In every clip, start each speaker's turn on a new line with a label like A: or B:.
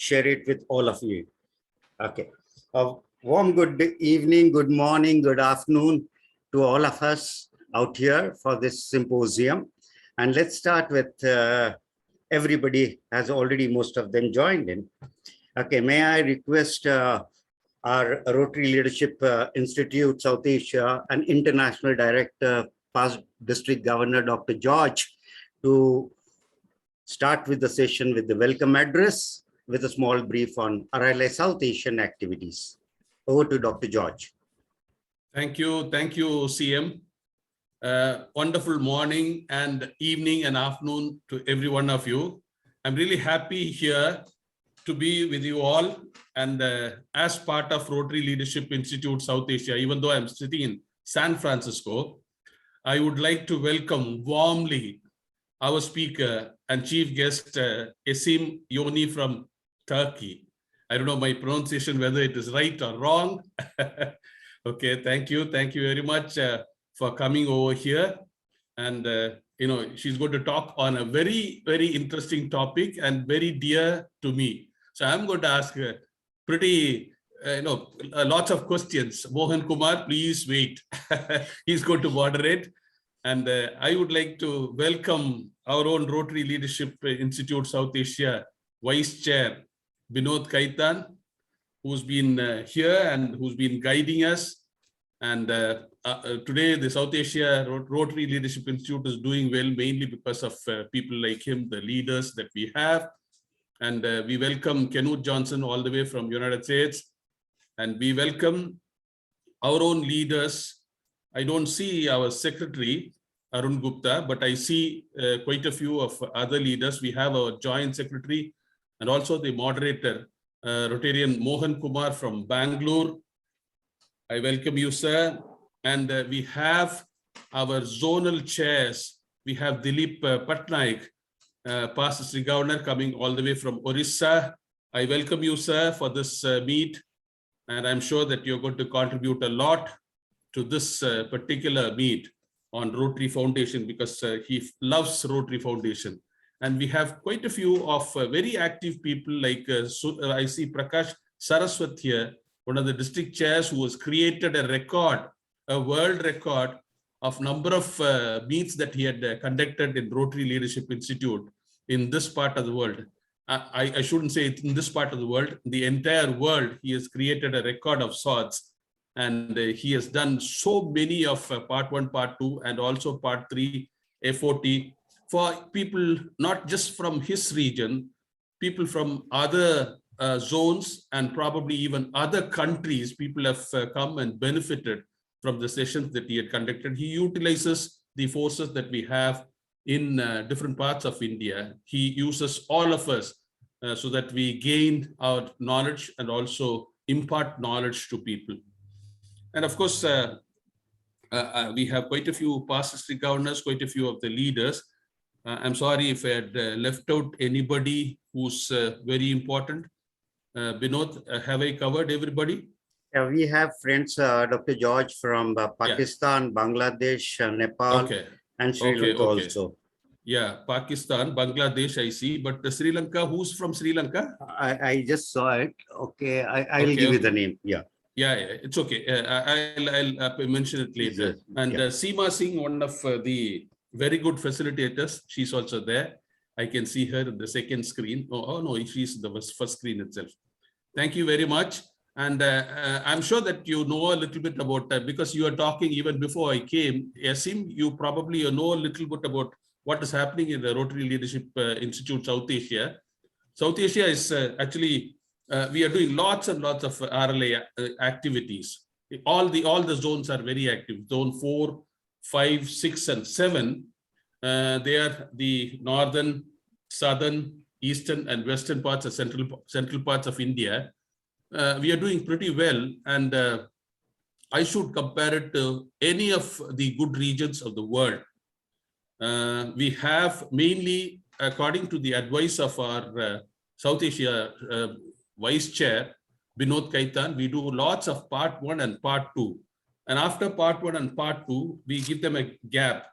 A: share it with all of you. Okay. A warm good evening, good morning, good afternoon to all of us out here for this symposium. And let's start with everybody has already, most of them joined in. Okay, may I request our Rotary Leadership Institute, South Asia, and International Director, past District Governor, Dr. George, to start with the session with the welcome address with a small brief on RLISA South Asian activities. Over to Dr. George.
B: Thank you, CM. Wonderful morning and evening and afternoon to every one of you. I'm really happy here to be with you all, and as part of Rotary Leadership Institute South Asia, even though I'm sitting in San Francisco, I would like to welcome warmly our speaker and chief guest, Yesim Yoney from Turkey. I don't know my pronunciation, whether it is right or wrong. Okay, thank you very much for coming over here. And she's going to talk on a very, very interesting topic and very dear to me. So I'm going to ask lots of questions. Mohan Kumar, please wait. He's going to moderate. And I would like to welcome our own Rotary Leadership Institute South Asia Vice Chair, Binod Kaitan, who's been here and who's been guiding us. And today, the South Asia Rotary Leadership Institute is doing well, mainly because of people like him, the leaders that we have. And we welcome Kenneth Johnson all the way from United States. And we welcome our own leaders. I don't see our secretary, Arun Gupta, but I see quite a few of other leaders. We have our joint secretary and also the moderator, Rotarian Mohan Kumar from Bangalore. I welcome you, sir. And we have our zonal chairs. We have Dilip Patnaik, past district governor, coming all the way from Orissa. I welcome you, sir, for this meet. And I'm sure that you're going to contribute a lot to this particular meet on Rotary Foundation, because he loves Rotary Foundation. And we have quite a few of very active people like I see Prakash Saraswat here, one of the district chairs who has created a record, a world record of number of meets that he had conducted in Rotary Leadership Institute in this part of the world. I shouldn't say it in this part of the world, the entire world. He has created a record of sorts. And he has done so many of part 1, part 2, and also part 3, FOT, for people not just from his region, people from other zones and probably even other countries. People have come and benefited from the sessions that he had conducted. He utilizes the forces that we have in different parts of India. He uses all of us so that we gain our knowledge and also impart knowledge to people. And of course, we have quite a few past district governors, quite a few of the leaders. I'm sorry if I had left out anybody who's very important. Binod, have I covered everybody?
A: Yeah, we have friends, Dr. George from Pakistan, Bangladesh, Nepal, and Sri Lanka also.
B: Yeah, Pakistan, Bangladesh, I see. But Sri Lanka, who's from Sri Lanka?
A: I just saw it. Okay, I'll give you the name. Yeah.
B: Yeah, it's okay. I'll mention it later. And Seema Singh, one of the very good facilitators, she's also there. I can see her in the second screen. Oh no, she's in the first screen itself. Thank you very much. And I'm sure that you know a little bit about, because you are talking even before I came, Yesim, you probably know a little bit about what is happening in the Rotary Leadership Institute South Asia. South Asia is actually, we are doing lots and lots of RLA activities. All the zones are very active. Zone 4, 5, 6, and 7. They are the northern, southern, eastern, and western parts of central parts of India. We are doing pretty well, and I should compare it to any of the good regions of the world. We have mainly, according to the advice of our South Asia Vice Chair, Binod Kaitan, we do lots of part 1 and part 2. And after part 1 and part 2, we give them a gap.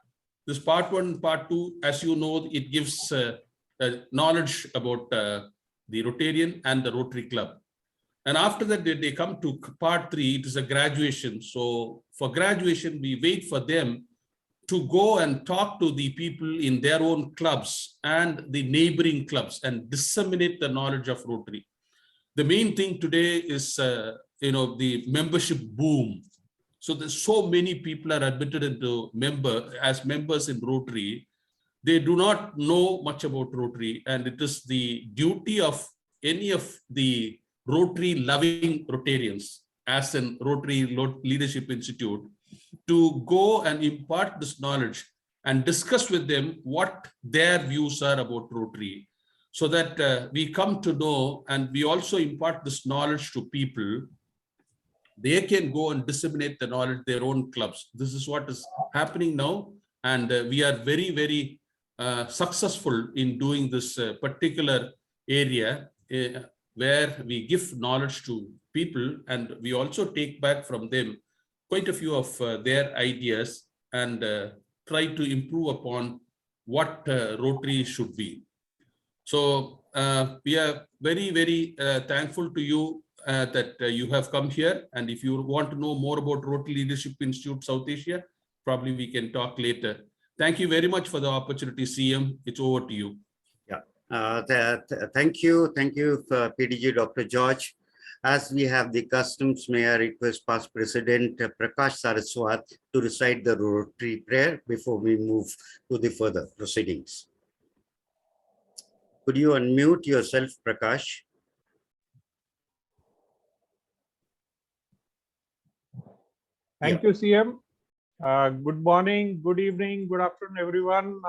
B: This part 1 and part 2, as you know, it gives knowledge about the Rotarian and the Rotary Club. And after that, they come to part 3, it is a graduation. So for graduation, we wait for them to go and talk to the people in their own clubs and the neighboring clubs and disseminate the knowledge of Rotary. The main thing today is, the membership boom. So there's so many people are admitted into as members in Rotary. They do not know much about Rotary, and it is the duty of any of the Rotary loving Rotarians as in Rotary Leadership Institute to go and impart this knowledge and discuss with them what their views are about Rotary, so that we come to know, and we also impart this knowledge to people. They can go and disseminate the knowledge, their own clubs. This is what is happening now. And we are very, very successful in doing this particular area where we give knowledge to people, and we also take back from them quite a few of their ideas and try to improve upon what Rotary should be. So we are very, very thankful to you that you have come here. And if you want to know more about Rotary Leadership Institute South Asia, probably we can talk later. Thank you very much for the opportunity, CM. It's over to you.
A: Yeah, thank you. Thank you, PDG Dr. George. As we have the customs, may I request past President Prakash Saraswat to recite the Rotary prayer before we move to the further proceedings. Could you unmute yourself, Prakash?
C: Thank you, CM. Good morning, good evening, good afternoon, everyone.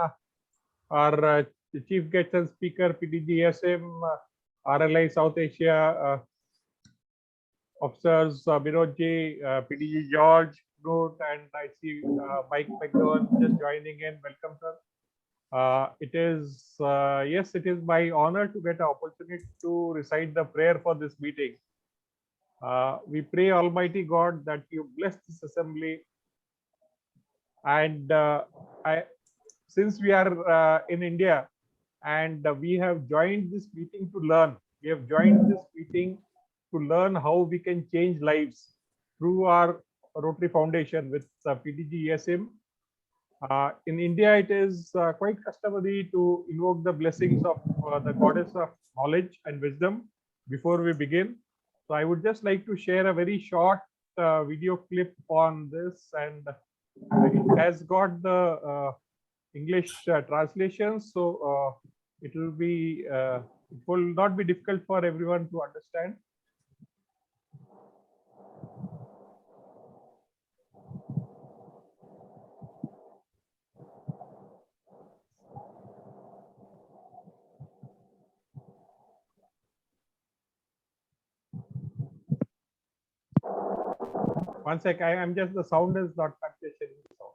C: Our Chief Guest and Speaker, PDG Yesim, RLI South Asia officers, Binodji, PDG George, Knut, and I see Mike McGowan just joining in. Welcome, sir. It is my honor to get an opportunity to recite the prayer for this meeting. We pray Almighty God that you bless this assembly, and since we are in India and we have joined this meeting to learn, we have joined this meeting to learn how we can change lives through our Rotary Foundation with PDG Yesim. In India, it is quite customary to invoke the blessings of the goddess of knowledge and wisdom before we begin. So I would just like to share a very short video clip on this, and it has got the English translation, so it will not be difficult for everyone to understand. One sec, I'm just, the sound is not capturing the sound.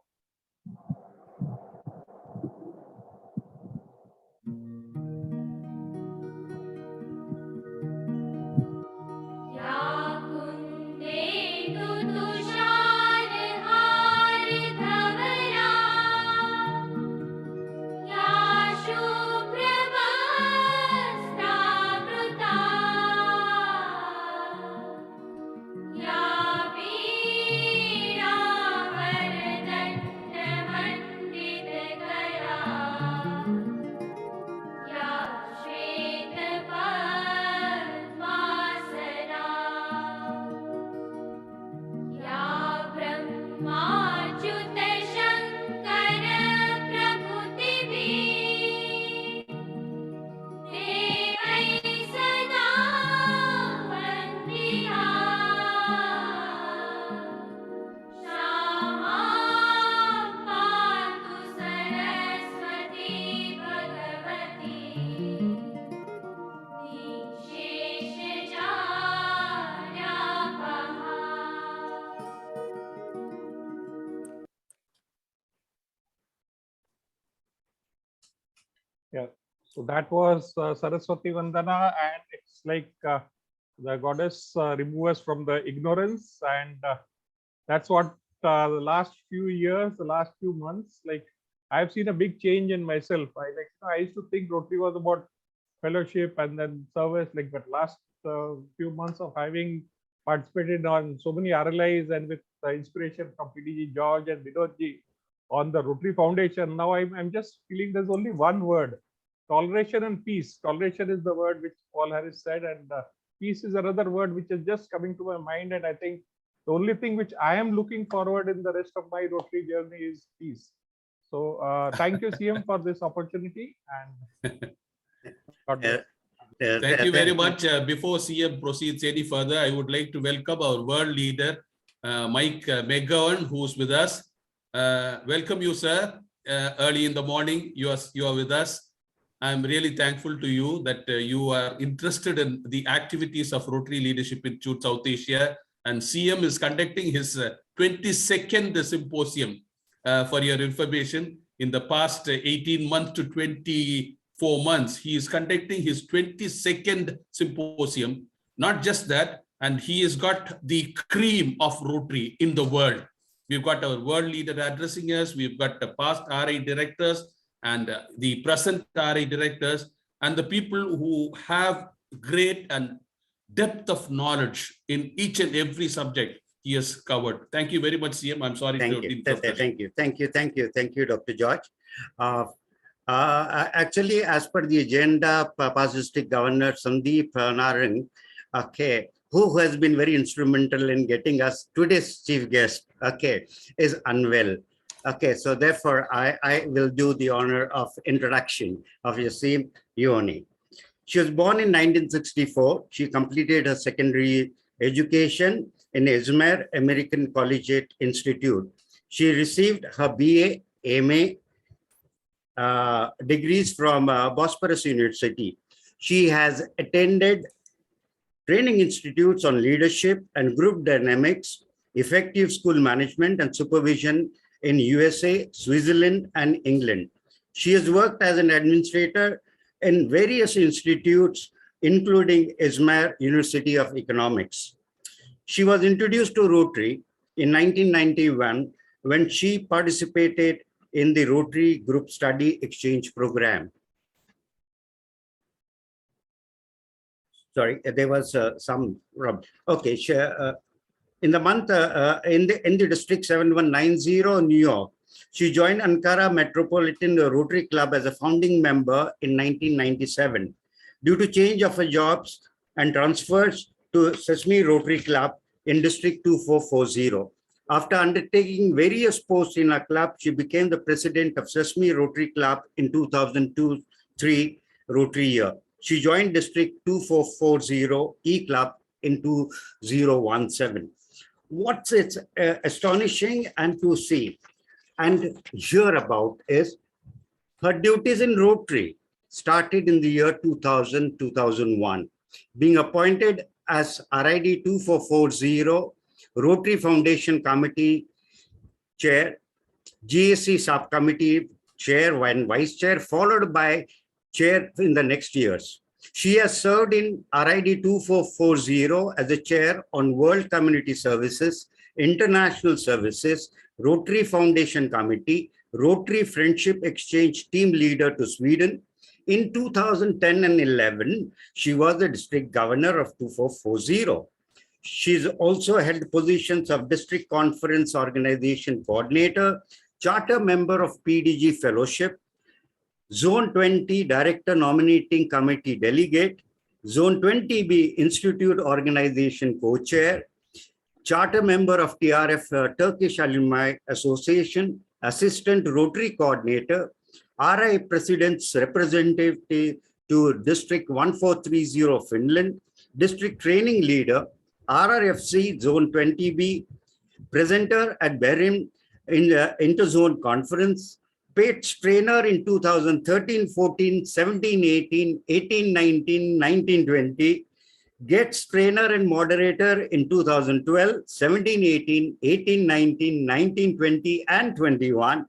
C: Yeah, so that was Saraswati Vandana, and it's like the goddess remove us from the ignorance, and that's what the last few years, the last few months, like I've seen a big change in myself. I used to think Rotary was about fellowship and then service, like that last few months of having participated on so many RLIs and with inspiration from PDG George and Vinodji on the Rotary Foundation. Now I'm just feeling there's only one word: toleration and peace. Toleration is the word which Paul Harris said, and peace is another word which is just coming to my mind. And I think the only thing which I am looking forward in the rest of my Rotary journey is peace. So thank you, CM, for this opportunity. And God bless.
B: Thank you very much. Before CM proceeds any further, I would like to welcome our world leader, Mike McGowan, who's with us. Welcome you, sir. Early in the morning, you are with us. I'm really thankful to you that you are interested in the activities of Rotary Leadership Institute South Asia, and CM is conducting his 22nd symposium. For your information, in the past 18 months to 24 months, he is conducting his 22nd symposium. Not just that, and he has got the cream of Rotary in the world. We've got our world leader addressing us. We've got the past RI directors and the present RI directors and the people who have great and depth of knowledge in each and every subject he has covered. Thank you very much, CM. I'm sorry to interrupt.
A: Thank you, Dr. George. Actually, as per the agenda, past district governor Sandeep Narang, okay, who has been very instrumental in getting us today's chief guest, okay, is unwell. Okay, so therefore I will do the honor of introduction of Yesim Yoney. She was born in 1964. She completed her secondary education in Izmir American Collegiate Institute. She received her BA, MA degrees from Bosporus University. She has attended training institutes on leadership and group dynamics, effective school management and supervision in USA, Switzerland, and England. She has worked as an administrator in various institutes, including Izmir University of Economics. She was introduced to Rotary in 1991 when she participated in the Rotary Group Study Exchange Program. Sorry, there was some problem. Okay, in the month in the district 7190 New York, she joined Ankara Metropolitan Rotary Club as a founding member in 1997. Due to change of her jobs and transfers to Sesame Rotary Club in District 2440. After undertaking various posts in her club, she became the president of Sesame Rotary Club in 2002-03 Rotary year. She joined District 2440 E Club in 2017. What's it's astonishing and to see and hear about is her duties in Rotary started in the year 2000-2001, being appointed as RID 2440 Rotary Foundation Committee Chair, GSC Subcommittee Chair and Vice Chair, followed by Chair in the next years. She has served in RID 2440 as a Chair on World Community Services, International Services, Rotary Foundation Committee, Rotary Friendship Exchange Team Leader to Sweden. In 2010 and 11, she was the District Governor of 2440. She's also held positions of District Conference Organization Coordinator, Charter Member of PDG Fellowship, Zone 20 Director Nominating Committee Delegate, Zone 20B Institute Organization Co-Chair, Charter Member of TRF Turkish Alumni Association, Assistant Rotary Coordinator, RI President's Representative to District 1430 Finland, District Training Leader, RRFC Zone 20B, Presenter at Bahrain in the Interzone Conference, PATES Trainer in 2013, 14, 17, 18, 18, 19, 19, 20, GETS Trainer and Moderator in 2012, 17, 18, 18, 19, 19, 20, and 21,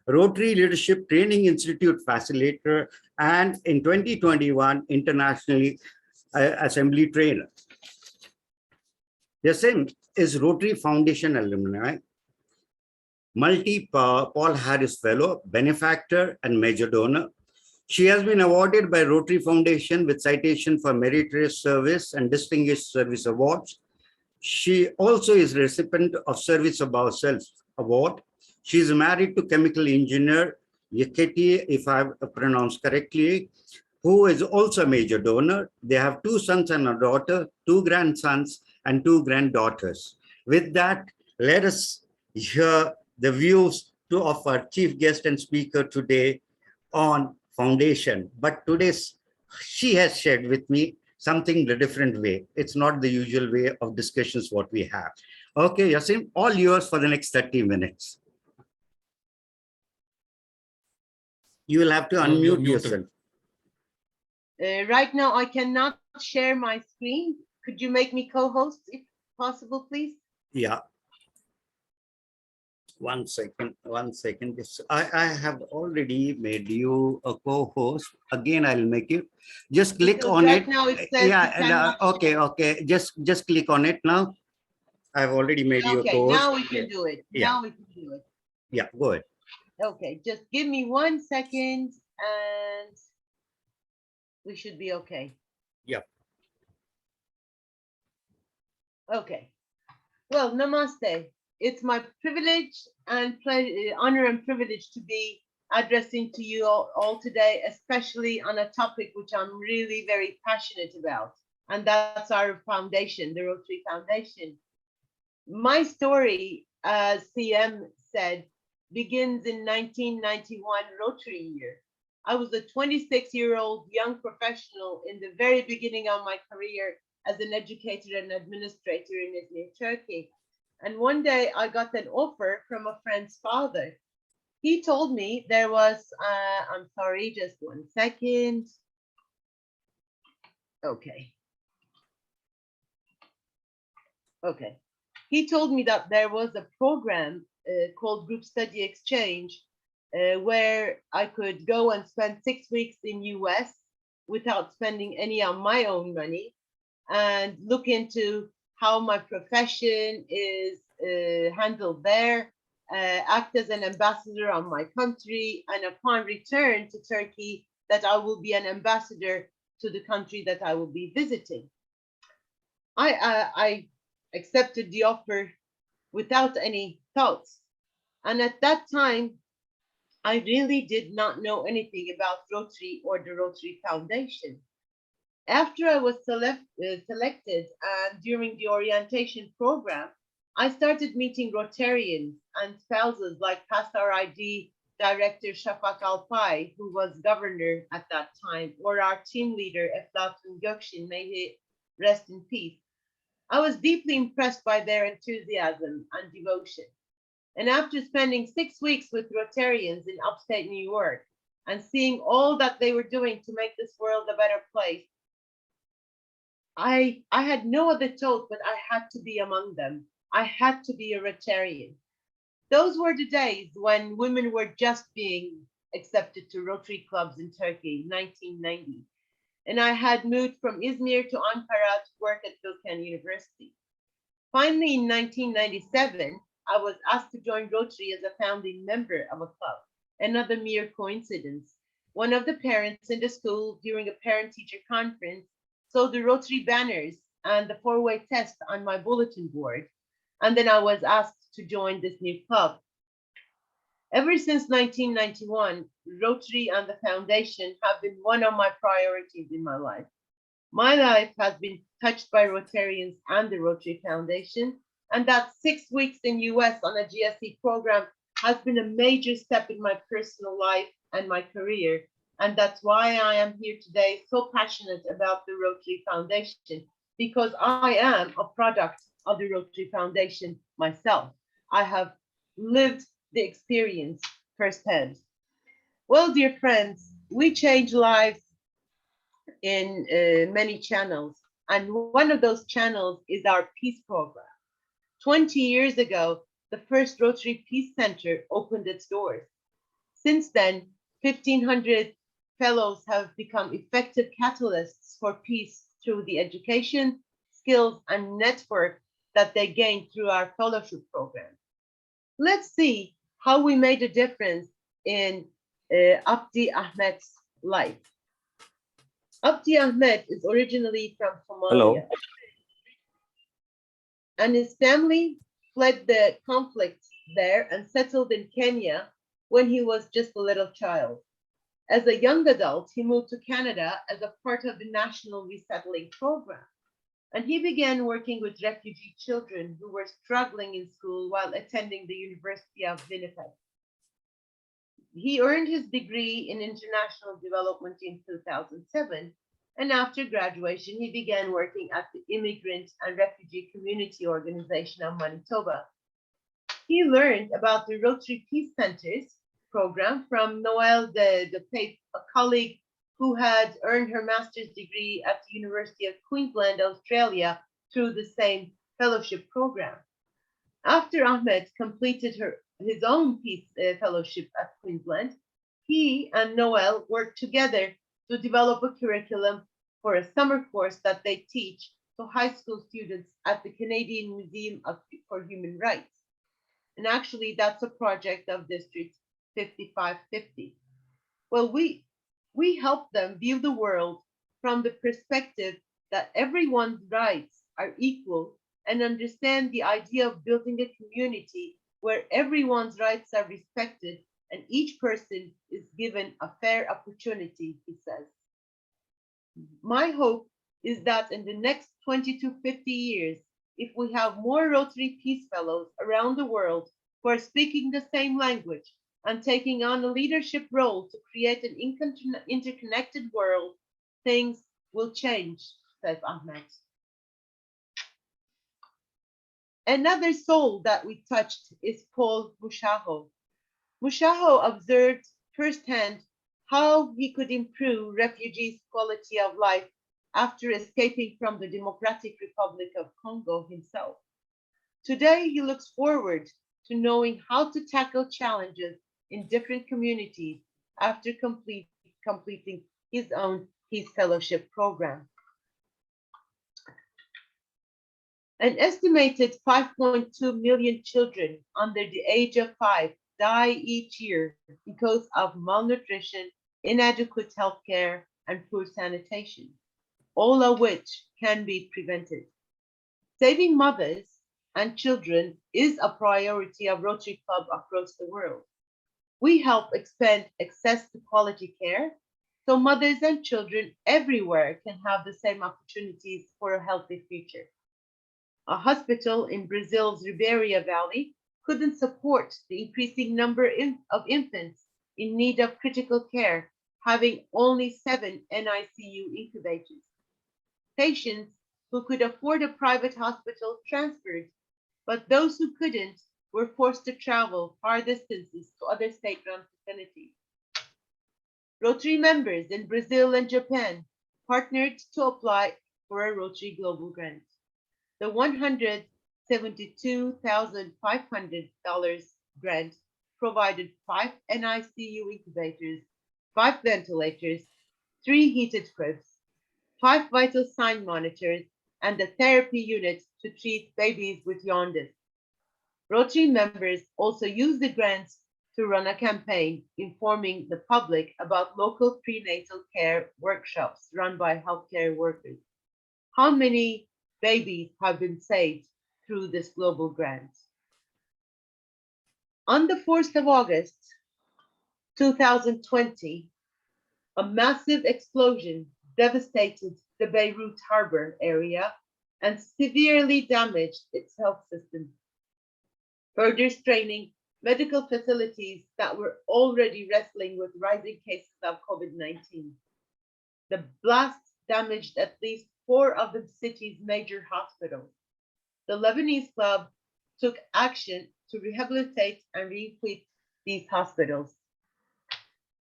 A: Rotary Leadership Training Institute Facilitator, and in 2021, Internationally Assembly Trainer. Yesim is Rotary Foundation alumni, multi-Paul Harris Fellow, benefactor, and major donor. She has been awarded by Rotary Foundation with citation for meritorious service and distinguished service awards. She also is recipient of Service Above Self Award. She is married to chemical engineer Yeketi, if I pronounced correctly, who is also a major donor. They have 2 sons and a daughter, 2 grandsons and 2 granddaughters. With that, let us hear the views of our chief guest and speaker today on foundation. But today's, she has shared with me something the different way. It's not the usual way of discussions what we have. Okay, Yesim, all yours for the next 30 minutes. You will have to unmute yourself.
D: Right now, I cannot share my screen. Could you make me co-host if possible, please?
A: Yeah. One second. I have already made you a co-host. Again, I'll make you. Just click
D: Because
A: on
D: right
A: it.
D: now it says
A: Yeah. Okay. Just click on it now. I've already made you a
D: okay,
A: co-host.
D: now we can do it.
A: Yeah.
D: Now we can do it.
A: Yeah, go ahead.
D: Okay, just give me 1 second and we should be okay.
A: Yeah.
D: Okay. Well, namaste. It's my privilege and honor and privilege to be addressing to you all today, especially on a topic which I'm really very passionate about, and that's our foundation, the Rotary Foundation. My story, as CM said, begins in 1991 Rotary year. I was a 26-year-old young professional in the very beginning of my career as an educator and administrator in Izmir, Turkey. And one day I got an offer from a friend's father. He told me there was, I'm sorry, just 1 second. Okay. He told me that there was a program called Group Study Exchange where I could go and spend 6 weeks in US without spending any of my own money and look into how my profession is handled there, act as an ambassador on my country, and upon return to Turkey, that I will be an ambassador to the country that I will be visiting. I accepted the offer without any thoughts. And at that time, I really did not know anything about Rotary or the Rotary Foundation. After I was selected and during the orientation program, I started meeting Rotarians and spouses like Pastor ID Director Shafak Alpay, who was governor at that time, or our team leader, Eflatun Gökşin, may he rest in peace. I was deeply impressed by their enthusiasm and devotion. And after spending 6 weeks with Rotarians in upstate New York and seeing all that they were doing to make this world a better place, I had no other thought, but I had to be among them. I had to be a Rotarian. Those were the days when women were just being accepted to Rotary clubs in Turkey, 1990. And I had moved from Izmir to Ankara to work at Bilkent University. Finally, in 1997, I was asked to join Rotary as a founding member of a club. Another mere coincidence. One of the parents in the school during a parent-teacher conference saw the Rotary banners and the 4-way test on my bulletin board. And then I was asked to join this new club. Ever since 1991, Rotary and the Foundation have been one of my priorities in my life. My life has been touched by Rotarians and the Rotary Foundation, and that 6 weeks in US on a GSE program has been a major step in my personal life and my career. And that's why I am here today, so passionate about the Rotary Foundation, because I am a product of the Rotary Foundation myself. I have lived the experience firsthand. Well, dear friends, we change lives in many channels, and one of those channels is our peace program. 20 years ago, the first Rotary Peace Center opened its doors. Since then, 1,500 fellows have become effective catalysts for peace through the education, skills, and network that they gained through our fellowship program. Let's see how we made a difference in Abdi Ahmed's life. Abdi Ahmed is originally from Somalia.
E: Hello.
D: And his family fled the conflict there and settled in Kenya when he was just a little child. As a young adult, he moved to Canada as a part of the National Resettling Program. And he began working with refugee children who were struggling in school while attending the University of Winnipeg. He earned his degree in international development in 2007. And after graduation, he began working at the Immigrant and Refugee Community Organization of Manitoba. He learned about the Rotary Peace Centers program from Noelle de Pape, a colleague who had earned her master's degree at the University of Queensland, Australia, through the same fellowship program. After Ahmed completed his own peace fellowship at Queensland, he and Noelle worked together to develop a curriculum for a summer course that they teach to high school students at the Canadian Museum for Human Rights. And actually, that's a project of District 5550. Well, we help them view the world from the perspective that everyone's rights are equal and understand the idea of building a community where everyone's rights are respected and each person is given a fair opportunity, he says. My hope is that in the next 20 to 50 years, if we have more Rotary Peace Fellows around the world who are speaking the same language and taking on a leadership role to create an interconnected world, things will change, says Ahmed. Another soul that we touched is Paul Mushaho. Mushaho observed firsthand how he could improve refugees' quality of life after escaping from the Democratic Republic of Congo himself. Today, he looks forward to knowing how to tackle challenges in different communities after completing his own Peace Fellowship program. An estimated 5.2 million children under the age of 5 die each year because of malnutrition, inadequate health care, and poor sanitation, all of which can be prevented. Saving mothers and children is a priority of Rotary Club across the world. We help expand access to quality care so mothers and children everywhere can have the same opportunities for a healthy future. A hospital in Brazil's Ribeira Valley couldn't support the increasing number of infants in need of critical care, having only 7 NICU incubators. Patients who could afford a private hospital transferred, but those who couldn't were forced to travel far distances to other state-run facilities. Rotary members in Brazil and Japan partnered to apply for a Rotary Global Grant. The $172,500 grant provided 5 NICU incubators, 5 ventilators, 3 heated cribs, 5 vital sign monitors, and a therapy unit to treat babies with jaundice. Rotary members also used the grants to run a campaign informing the public about local prenatal care workshops run by healthcare workers. How many babies have been saved through this global grant? On the 4th of August, 2020, a massive explosion devastated the Beirut harbor area and severely damaged its health system, further straining medical facilities that were already wrestling with rising cases of COVID-19. The blast damaged at least 4 of the city's major hospitals. The Lebanese Club took action to rehabilitate and re-equip these hospitals.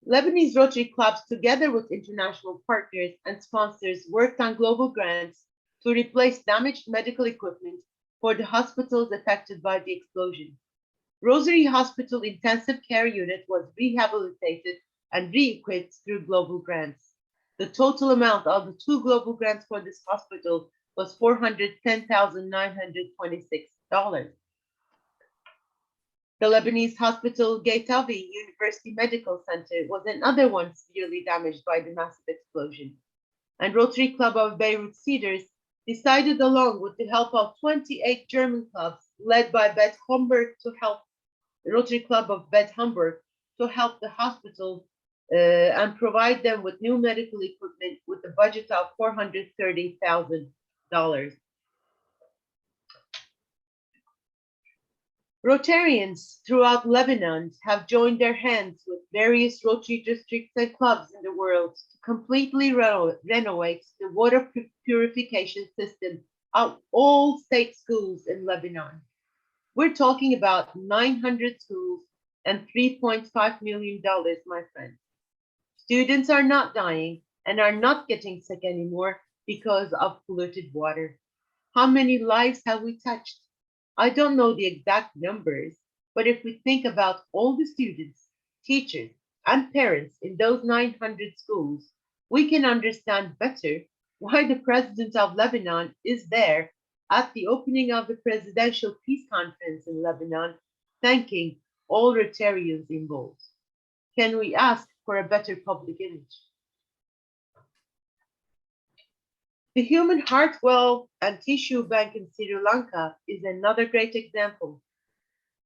D: Lebanese Rotary clubs, together with international partners and sponsors, worked on global grants to replace damaged medical equipment for the hospitals affected by the explosion. Rosary Hospital Intensive Care Unit was rehabilitated and re-equipped through global grants. The total amount of the 2 global grants for this hospital was $410,926. The Lebanese hospital Gaitavi University Medical Center was another one severely damaged by the massive explosion. And Rotary Club of Beirut Cedars decided, along with the help of 28 German clubs led by Beth Homburg, to help the Rotary Club of Beth Homburg to help the hospital and provide them with new medical equipment with a budget of $430,000. Rotarians throughout Lebanon have joined their hands with various Rotary districts and clubs in the world to completely renovate the water purification system of all state schools in Lebanon. We're talking about 900 schools and $3.5 million, my friends. Students are not dying and are not getting sick anymore because of polluted water. How many lives have we touched? I don't know the exact numbers, but if we think about all the students, teachers, and parents in those 900 schools, we can understand better why the president of Lebanon is there at the opening of the Presidential Peace Conference in Lebanon, thanking all Rotarians involved. Can we ask for a better public image? The Human Heart, Well and Tissue Bank in Sri Lanka is another great example.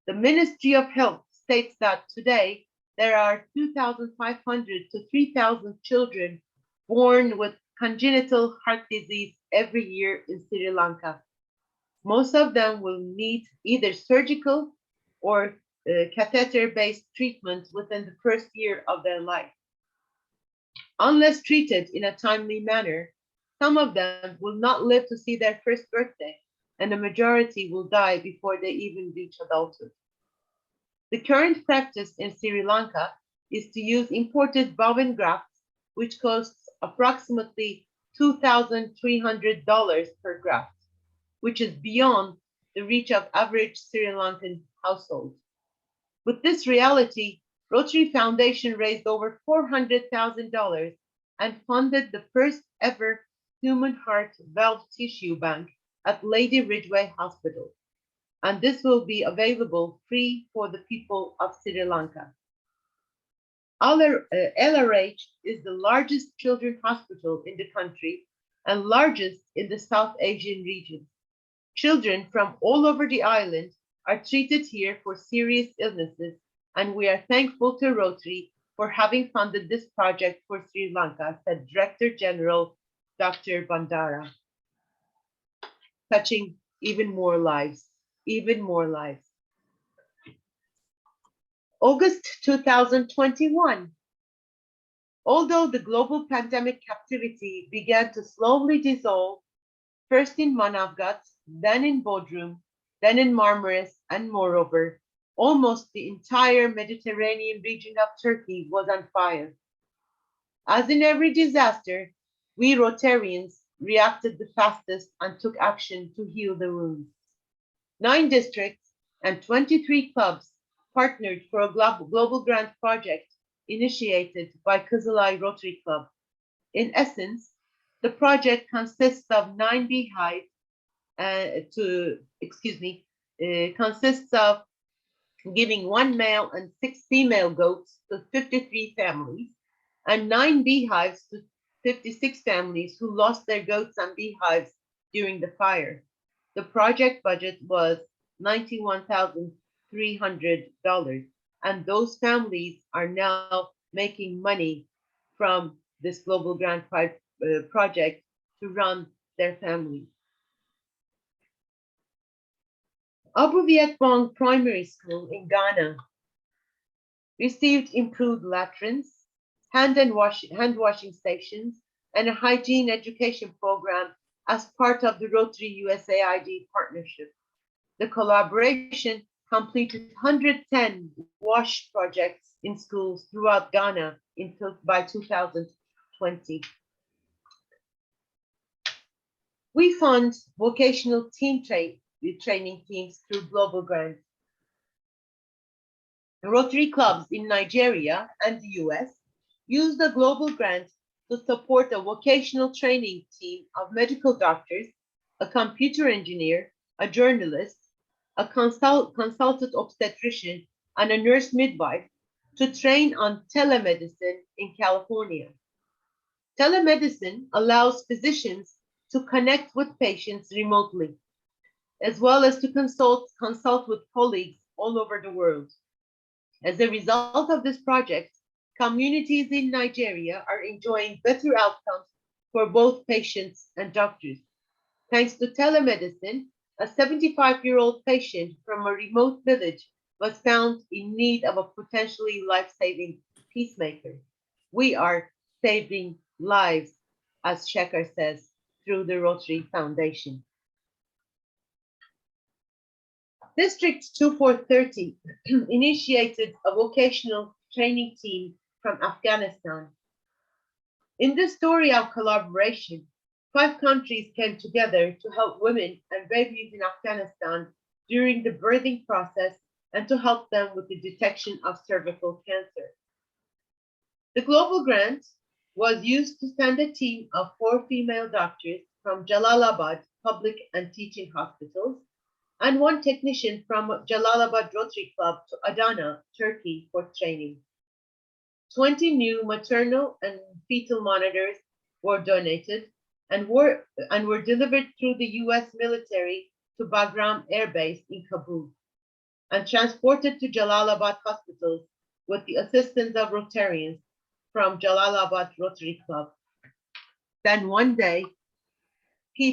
D: The Ministry of Health states that today there are 2,500 to 3,000 children born with congenital heart disease every year in Sri Lanka. Most of them will need either surgical or catheter-based treatment within the first year of their life. Unless treated in a timely manner, some of them will not live to see their first birthday, and the majority will die before they even reach adulthood. The current practice in Sri Lanka is to use imported bovine grafts, which costs approximately $2,300 per graft, which is beyond the reach of average Sri Lankan households. With this reality, Rotary Foundation raised over $400,000 and funded the first ever Human Heart Valve Tissue Bank at Lady Ridgeway Hospital. And this will be available free for the people of Sri Lanka. LRH is the largest children's hospital in the country and largest in the South Asian region. Children from all over the island are treated here for serious illnesses, and we are thankful to Rotary for having funded this project for Sri Lanka, said Director General Dr. Bandara. Touching even more lives, even more lives. August 2021. Although the global pandemic captivity began to slowly dissolve, first in Manavgat, then in Bodrum, then in Marmaris, and moreover, almost the entire Mediterranean region of Turkey was on fire. As in every disaster, we Rotarians reacted the fastest and took action to heal the wounds. 9 districts and 23 clubs partnered for a global grant project initiated by Kızılay Rotary Club. In essence, the project consists of 9 beehives consists of giving 1 male and 6 female goats to 53 families and 9 beehives to 56 families who lost their goats and beehives during the fire. The project budget was $91,300, and those families are now making money from this global grant project to run their families. Abu Viet Bong Primary School in Ghana received improved latrines, hand washing stations, and a hygiene education program as part of the Rotary USAID partnership. The collaboration completed 110 WASH projects in schools throughout Ghana by 2020. We fund vocational team training teams through global grants. Rotary clubs in Nigeria and the US use the global grant to support a vocational training team of medical doctors, a computer engineer, a journalist, a consultant obstetrician, and a nurse midwife to train on telemedicine in California. Telemedicine allows physicians to connect with patients remotely, as well as to consult with colleagues all over the world. As a result of this project, communities in Nigeria are enjoying better outcomes for both patients and doctors. Thanks to telemedicine, a 75-year-old patient from a remote village was found in need of a potentially life-saving pacemaker. We are saving lives, as Shekhar says, through the Rotary Foundation. District 2430 initiated a vocational training team from Afghanistan. In this story of collaboration, 5 countries came together to help women and babies in Afghanistan during the birthing process and to help them with the detection of cervical cancer. The global grant was used to send a team of 4 female doctors from Jalalabad Public and Teaching Hospitals and 1 technician from Jalalabad Rotary Club to Adana, Turkey for training. 20 new maternal and fetal monitors were donated and were delivered through the US military to Bagram Air Base in Kabul and transported to Jalalabad hospitals with the assistance of Rotarians from Jalalabad Rotary Club. Then one day,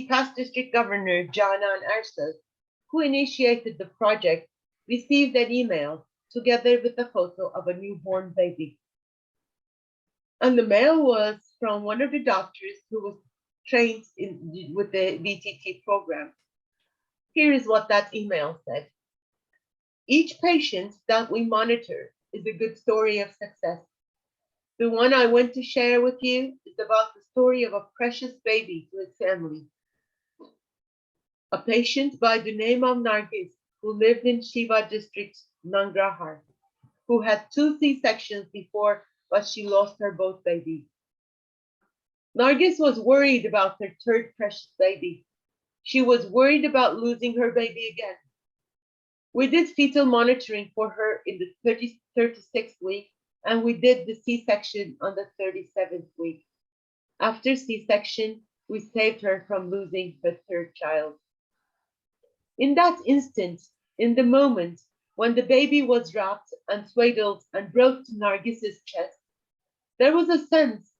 D: past District Governor Canan Arslan, who initiated the project, received an email together with a photo of a newborn baby. And the mail was from one of the doctors who was trained with the VTT program. Here is what that email said. Each patient that we monitor is a good story of success. The one I want to share with you is about the story of a precious baby to his family. A patient by the name of Nargis, who lived in Shiva district, Nangarhar, who had 2 C-sections before, but she lost her both babies. Nargis was worried about her 3rd precious baby. She was worried about losing her baby again. We did fetal monitoring for her in the 36th week, and we did the C-section on the 37th week. After C-section, we saved her from losing her 3rd child. In that instant, in the moment when the baby was wrapped and swaddled and brought to Nargis's chest, there was a sense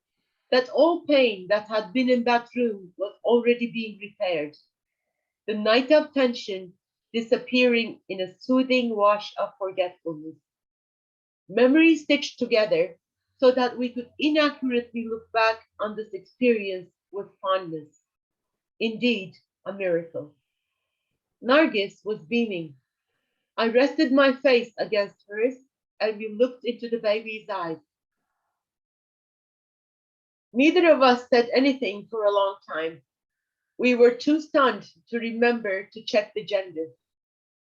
D: that all pain that had been in that room was already being repaired. The night of tension disappearing in a soothing wash of forgetfulness. Memories stitched together so that we could inaccurately look back on this experience with fondness. Indeed, a miracle. Nargis was beaming. I rested my face against hers and we looked into the baby's eyes. Neither of us said anything for a long time. We were too stunned to remember to check the gender.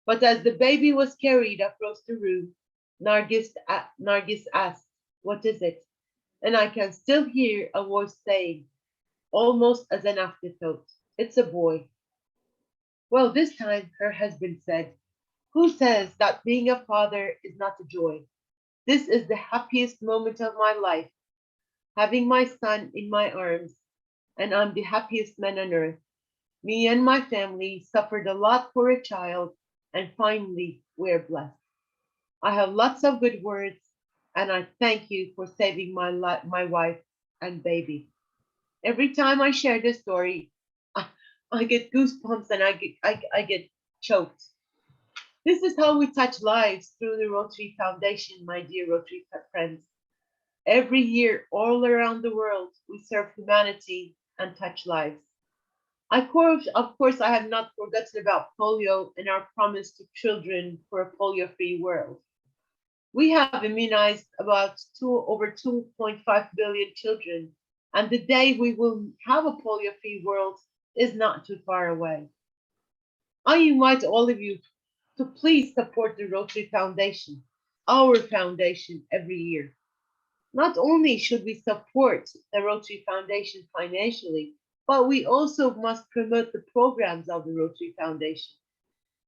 D: But as the baby was carried across the room, Nargis asked, "What is it?" And I can still hear a voice saying, almost as an afterthought, "It's a boy." Well, this time her husband said, "Who says that being a father is not a joy? This is the happiest moment of my life, having my son in my arms, and I'm the happiest man on earth. Me and my family suffered a lot for a child, and finally we're blessed. I have lots of good words, and I thank you for saving my wife and baby." Every time I share this story, I get goosebumps and I get choked. This is how we touch lives through the Rotary Foundation, my dear Rotary friends. Every year, all around the world, we serve humanity and touch lives. Of course, I have not forgotten about polio and our promise to children for a polio-free world. We have immunized about over 2.5 billion children, and the day we will have a polio-free world is not too far away. I invite all of you to please support the Rotary Foundation, our foundation, every year. Not only should we support the Rotary Foundation financially, but we also must promote the programs of the Rotary Foundation.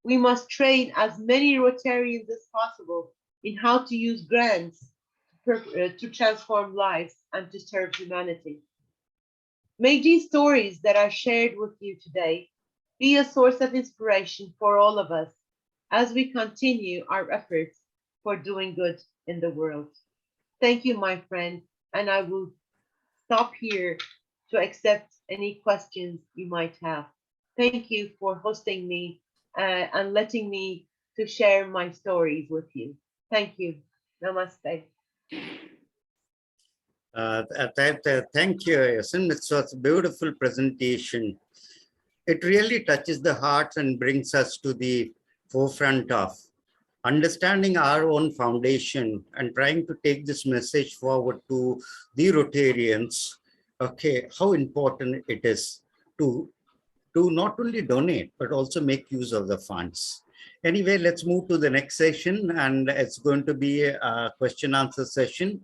D: We must train as many Rotarians as possible in how to use grants to transform lives and to serve humanity. May these stories that I shared with you today be a source of inspiration for all of us as we continue our efforts for doing good in the world. Thank you, my friend, and I will stop here to accept any questions you might have. Thank you for hosting me and letting me to share my stories with you. Thank you. Namaste.
A: Thank you, Yesim. It was a beautiful presentation. It really touches the heart and brings us to the forefront of understanding our own foundation and trying to take this message forward to the Rotarians. Okay, how important it is to not only donate, but also make use of the funds. Anyway, let's move to the next session, and it's going to be a question answer session.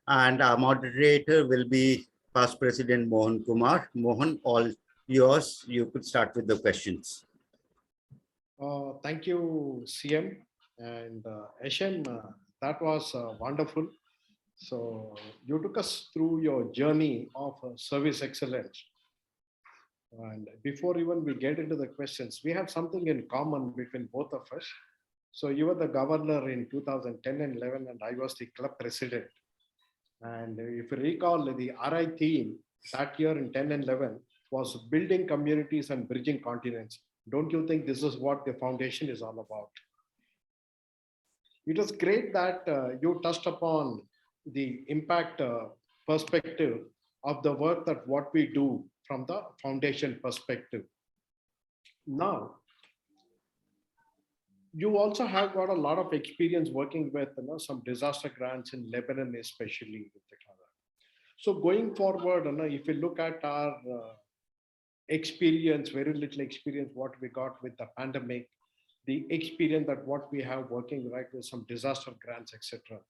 A: And our moderator will be past President Mohan Kumar. Mohan, all yours. You could start with the questions.
E: Thank you, CM and Yesim. That was wonderful. So you took us through your journey of service excellence. And before even we get into the questions, we have something in common between both of us. So you were the governor in 2010 and 11, and I was the club president. And if you recall, the RI theme that year in 10 and 11 was building communities and bridging continents. Don't you think this is what the foundation is all about? It was great that you touched upon the impact perspective of the work that what we do from the foundation perspective. Now, you also have got a lot of experience working with some disaster grants in Lebanon, especially. So going forward, if you look at our experience, very little experience, what we got with the pandemic, the experience that what we have working right with some disaster grants, etc.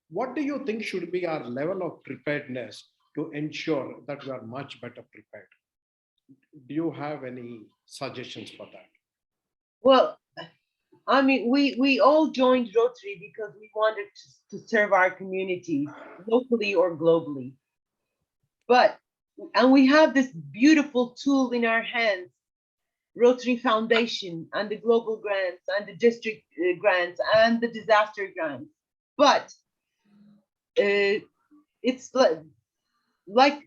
E: What do you think should be our level of preparedness to ensure that we are much better prepared? Do you have any suggestions for that?
D: Well, I mean, we all joined Rotary because we wanted to serve our communities locally or globally. And we have this beautiful tool in our hands, Rotary Foundation and the global grants and the district grants and the disaster grants. But it's like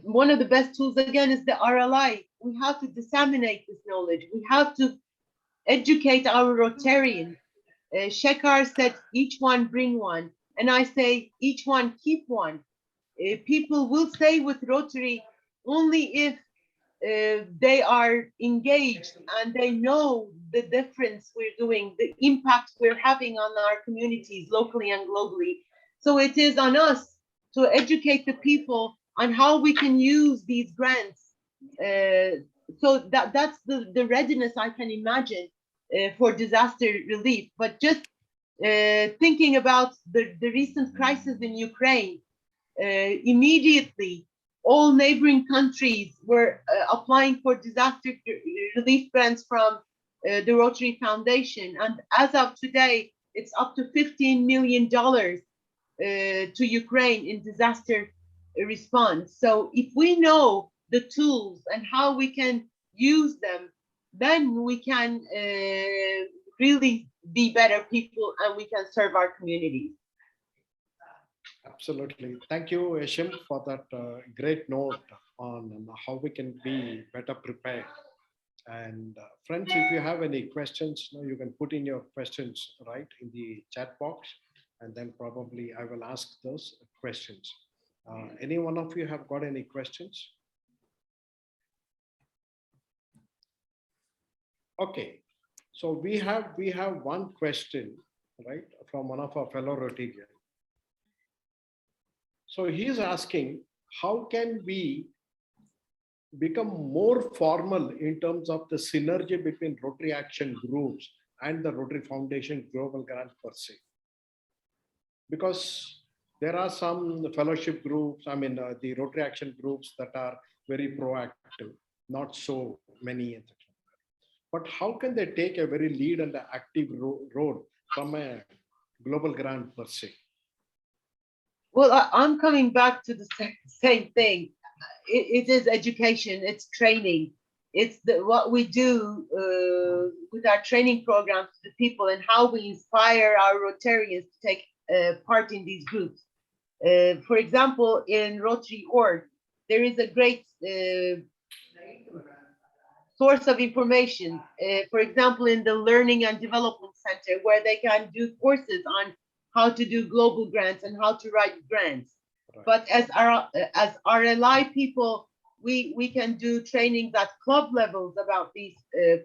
D: one of the best tools again is the RLI. We have to disseminate this knowledge. We have to educate our Rotarians. Shekhar said, each one bring one. And I say, each one keep one. People will stay with Rotary only if they are engaged and they know the difference we're doing, the impact we're having on our communities locally and globally. So it is on us to educate the people on how we can use these grants. So that's the readiness I can imagine for disaster relief. But just thinking about the recent crisis in Ukraine, immediately all neighboring countries were applying for disaster relief grants from the Rotary Foundation. And as of today, it's up to $15 million to Ukraine in disaster response. So if we know the tools and how we can use them, then we can really be better people and we can serve our communities.
E: Absolutely. Thank you, Yesim, for that great note on how we can be better prepared. And friends, if you have any questions, you can put in your questions right in the chat box, and then probably I will ask those questions. Any one of you have got any questions? Okay, so we have one question, right, from one of our fellow Rotarians. So he is asking, how can we become more formal in terms of the synergy between Rotary Action Groups and the Rotary Foundation Global Grant per se? Because there are some fellowship groups, the Rotary Action Groups that are very proactive, not so many, etc. but how can they take a very lead and active road from a global grant per se?
D: Well, I'm coming back to the same thing. It is education, it's training, it's what we do with our training programs to the people and how we inspire our Rotarians to take part in these groups. For example, in Rotary org, there is a great source of information. For example, in the Learning and Development Center, where they can do courses on how to do global grants and how to write grants. Right. But as RLI people, we can do trainings at club levels about these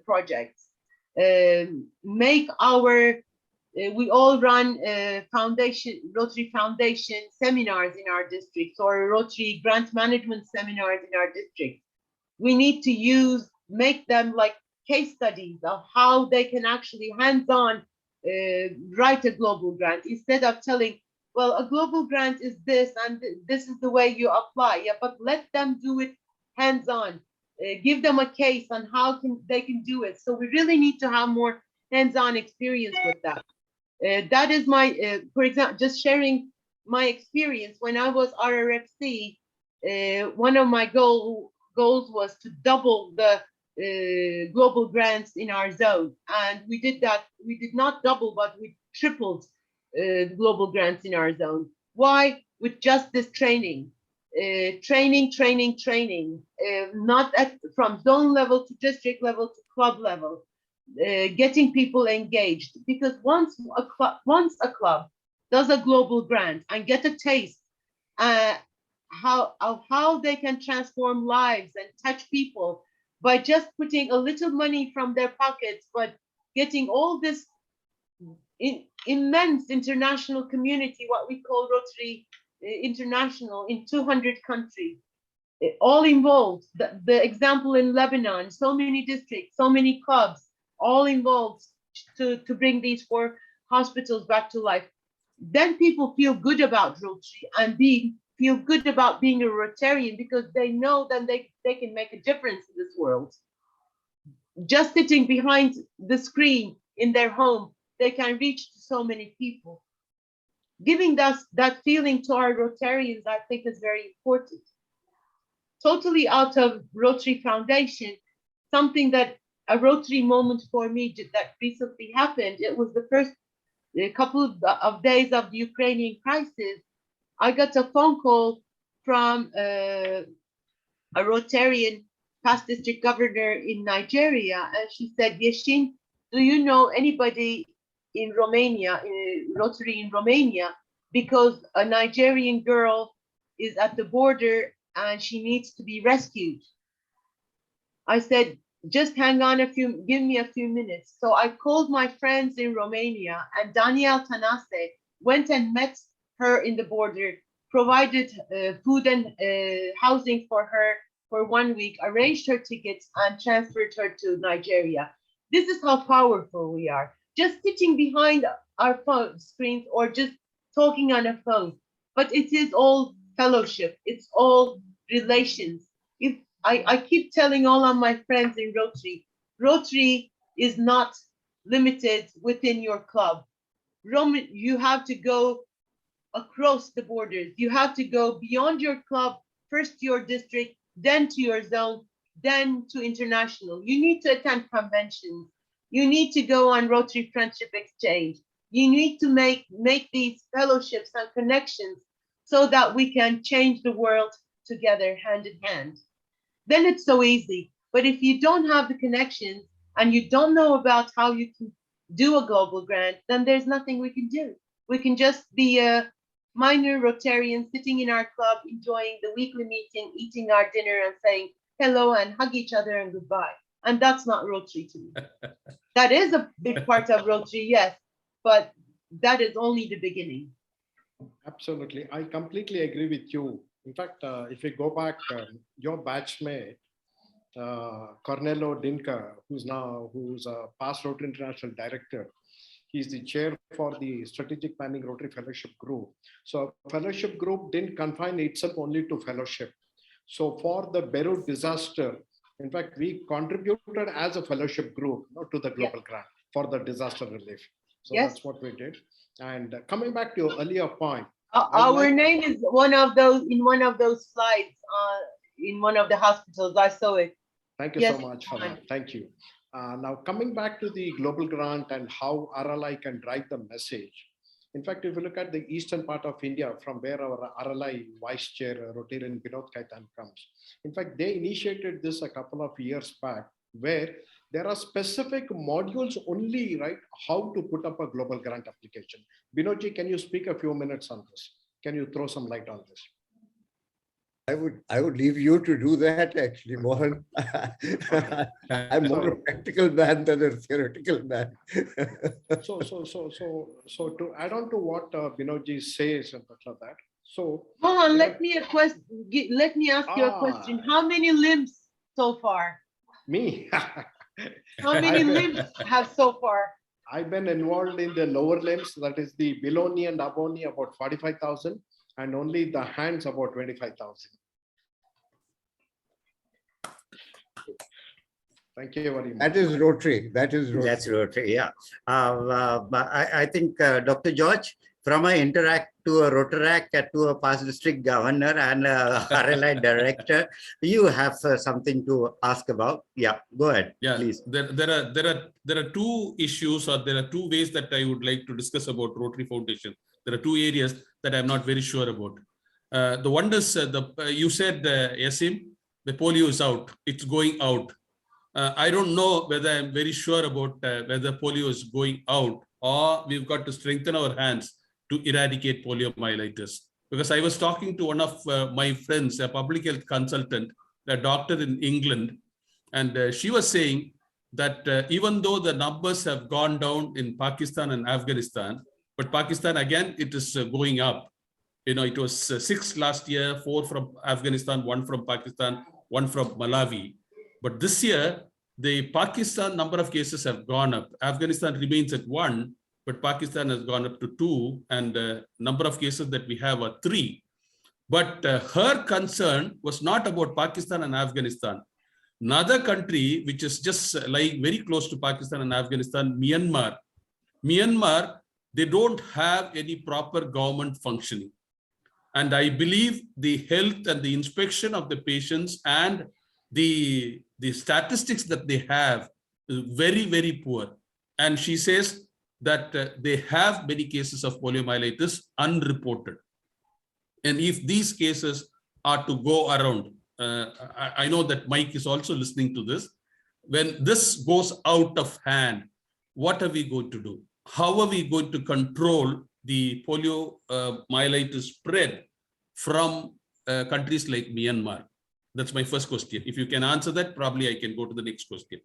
D: projects. Make our we all run Rotary Foundation seminars in our districts or Rotary grant management seminars in our district. We need to make them like case studies of how they can actually hands-on write a global grant, instead of telling, well, a global grant is this and this is the way you apply. Yeah, but let them do it hands-on. Give them a case on how they can do it. So we really need to have more hands-on experience with that. That is my, for example, just sharing my experience when I was RRFC. One of my goals was to double the global grants in our zone, and we did that. We did not double, but we tripled global grants in our zone. Why? With just this training, not from zone level to district level to club level, getting people engaged. Because once a club does a global grant and get a taste how they can transform lives and touch people by just putting a little money from their pockets, but getting all this immense international community, what we call Rotary International, in 200 countries, all involved. The example in Lebanon, so many districts, so many clubs, all involved to bring these 4 hospitals back to life. Then people feel good about Rotary and feel good about being a Rotarian, because they know that they can make a difference in this world. Just sitting behind the screen in their home, they can reach so many people. Giving us that feeling to our Rotarians, I think, is very important. Totally out of Rotary Foundation, something that a Rotary moment for me that recently happened. It was the first couple of days of the Ukrainian crisis. I got a phone call from a Rotarian past district governor in Nigeria, and she said, Yesim, do you know anybody in Romania, in Rotary in Romania, because a Nigerian girl is at the border and she needs to be rescued? I said, just hang on give me a few minutes. So I called my friends in Romania, and Daniel Tanase went and met her in the border, provided food and housing for her for 1 week, arranged her tickets, and transferred her to Nigeria. This is how powerful we are. Just sitting behind our phone screens or just talking on a phone. But it is all fellowship. It's all relations. If I keep telling all of my friends in Rotary, Rotary is not limited within your club. You have to go across the borders. You have to go beyond your club, first to your district, then to your zone, then to international. You need to attend conventions. You need to go on Rotary Friendship Exchange. You need to make these fellowships and connections so that we can change the world together, hand in hand. Then it's so easy. But if you don't have the connections and you don't know about how you can do a global grant, then there's nothing we can do. We can just be a minor Rotarian sitting in our club, enjoying the weekly meeting, eating our dinner and saying hello and hug each other and goodbye. And that's not Rotary to me. That is a big part of Rotary, yes, but that is only the beginning.
E: Absolutely. I completely agree with you. In fact, if you go back, your batchmate, Cornello Dinka, who's a past Rotary International Director, he's the chair for the Strategic Planning Rotary Fellowship Group. So fellowship group didn't confine itself only to fellowship. So for the Beirut disaster, In fact, we contributed as a fellowship group, to the global grant for the disaster relief. So that's what we did. And coming back to your earlier point,
D: our name is one of those slides in one of the hospitals. I saw it.
E: Thank you so much for that. Thank you. Now coming back to the global grant and how RLI can drive the message. In fact, if you look at the eastern part of India, from where our RLI Vice Chair, Rotary Vinod Kaitan comes. In fact, they initiated this a couple of years back, where there are specific modules only, right, how to put up a global grant application. Vinodji, can you speak a few minutes on this? Can you throw some light on this?
F: I would leave you to do that, actually, Mohan. I'm more a practical man than a theoretical man.
E: So to add on to what Vinodji says and such like that. So
D: Mohan, let me ask you a question. How many limbs so far?
E: Me.
D: How many limbs have so far?
E: I've been involved in the lower limbs, that is the below knee and above knee, about 45,000, and only the hands about 25,000. Thank you very much.
F: That is Rotary. That is Rotary.
A: That's Rotary, yeah. I think Dr. George, from an Interact to a Rotaract to a past district governor and a RLI director, you have something to ask about. Yeah, go ahead.
B: Yeah,
A: please.
B: There are two issues, or there are two ways that I would like to discuss about Rotary Foundation. There are two areas that I'm not very sure about. The one is you said, Yesim, the polio is out. It's going out. I don't know whether I'm very sure about whether polio is going out, or we've got to strengthen our hands to eradicate poliomyelitis. Because I was talking to one of my friends, a public health consultant, a doctor in England, and she was saying that even though the numbers have gone down in Pakistan and Afghanistan, but Pakistan, again, it is going up. You know, it was 6 last year, 4 from Afghanistan, 1 from Pakistan, 1 from Malawi. But this year, the Pakistan number of cases have gone up. Afghanistan remains at 1, but Pakistan has gone up to 2, and number of cases that we have are 3. But her concern was not about Pakistan and Afghanistan. Another country, which is just lying very close to Pakistan and Afghanistan, Myanmar. Myanmar, they don't have any proper government functioning. And I believe the health and the inspection of the patients and the statistics that they have is very, very poor. And she says that they have many cases of poliomyelitis unreported. And if these cases are to go around, I know that Mike is also listening to this. When this goes out of hand, what are we going to do? How are we going to control the poliomyelitis spread from countries like Myanmar? That's my first question. If you can answer that, probably I can go to the next question.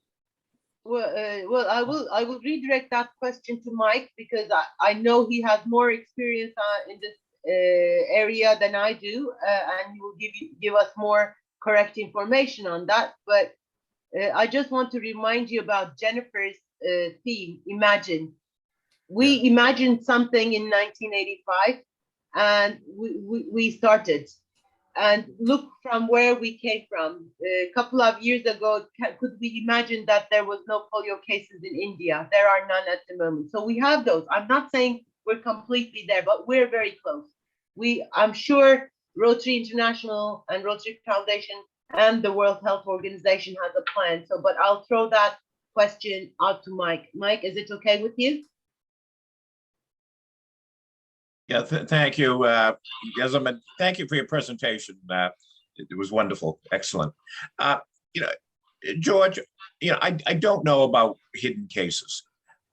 D: Well, I will redirect that question to Mike, because I know he has more experience in this area than I do, and he will give us more correct information on that. But I just want to remind you about Jennifer's theme, Imagine. We imagined something in 1985, and we started. And look from where we came from. A couple of years ago, could we imagine that there was no polio cases in India? There are none at the moment. So we have those. I'm not saying we're completely there, but we're very close. I'm sure Rotary International and Rotary Foundation and the World Health Organization has a plan. So, but I'll throw that question out to Mike. Mike, is it okay with you?
G: Yeah, thank you, Yesim, and thank you for your presentation. It was wonderful, excellent. You know, George, you know, I don't know about hidden cases.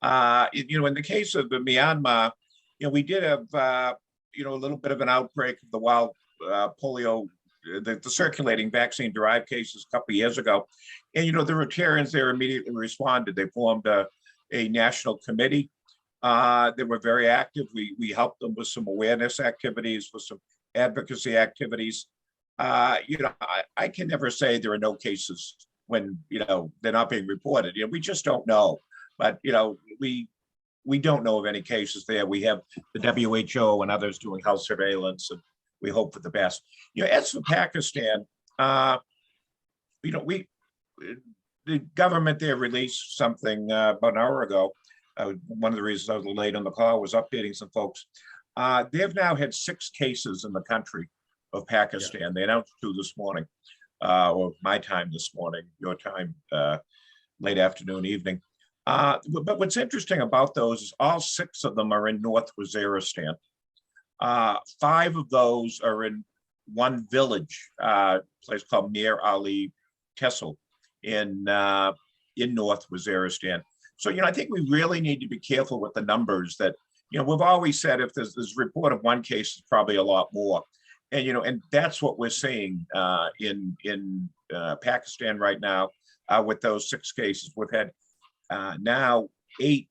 G: You know, in the case of the Myanmar, you know, we did have, you know, a little bit of an outbreak of the wild polio, the circulating vaccine-derived cases a couple of years ago, and you know, the Rotarians there immediately responded. They formed a national committee. They were very active. We helped them with some awareness activities, with some advocacy activities. You know, I can never say there are no cases when, you know, they're not being reported. You know, we just don't know. But, you know, we don't know of any cases there. We have the WHO and others doing health surveillance, and we hope for the best. You know, as for Pakistan, you know, the government there released something about an hour ago. One of the reasons I was late on the call was updating some folks. They've now had 6 cases in the country of Pakistan. Yeah. They announced 2 this morning, or my time this morning, your time, late afternoon, evening. But what's interesting about those is all 6 of them are in North Waziristan. 5 of those are in one village, place called Mir Ali Tehsil in North Waziristan. So, I think we really need to be careful with the numbers that, we've always said if there's this report of 1 case, it's probably a lot more. And, and that's what we're seeing in Pakistan right now with those 6 cases. We've had now 8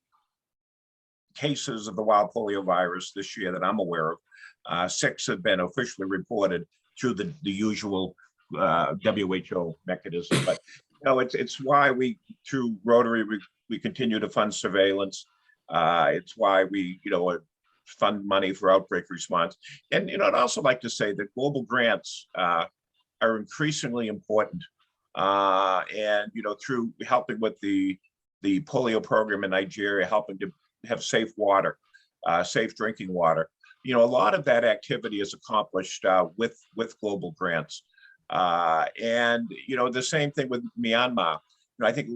G: cases of the wild polio virus this year that I'm aware of. 6 have been officially reported through the usual WHO mechanism. But, it's why we, through Rotary, we continue to fund surveillance. It's why we, fund money for outbreak response. And, I'd also like to say that global grants are increasingly important. And, through helping with the polio program in Nigeria, helping to have safe water, safe drinking water. A lot of that activity is accomplished with global grants. And, the same thing with Myanmar. I think,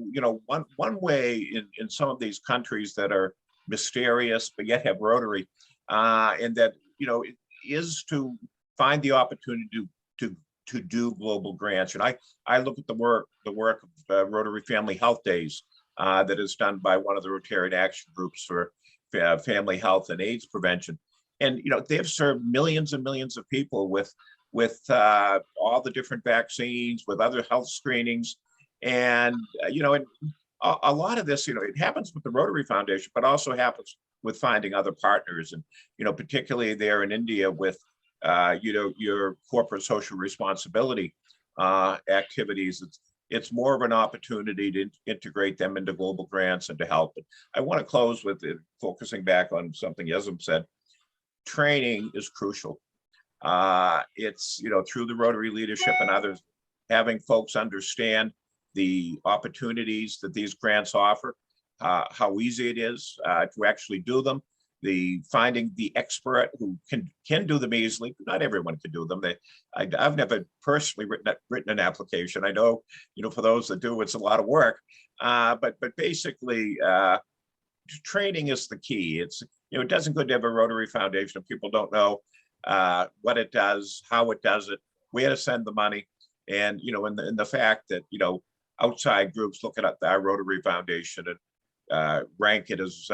G: one way in some of these countries that are mysterious, but yet have Rotary, and that, is to find the opportunity to do global grants. And I look at the work of Rotary Family Health Days that is done by one of the Rotarian action groups for family health and AIDS prevention. And, they've served millions and millions of people with all the different vaccines, with other health screenings. And, and a lot of this, it happens with the Rotary Foundation, but also happens with finding other partners. And, particularly there in India with, your corporate social responsibility activities, it's more of an opportunity to integrate them into global grants and to help. But I want to close with focusing back on something Yesim said. Training is crucial. It's, through the Rotary leadership and others, having folks understand the opportunities that these grants offer, how easy it is to actually do them, finding the expert who can do them easily. Not everyone can do them. I've never personally written an application. I know, for those that do, it's a lot of work. But basically, training is the key. It's, it doesn't good to have a Rotary Foundation if people don't know what it does, how it does it, where to send the money, and and the fact that outside groups look at our Rotary Foundation and rank it as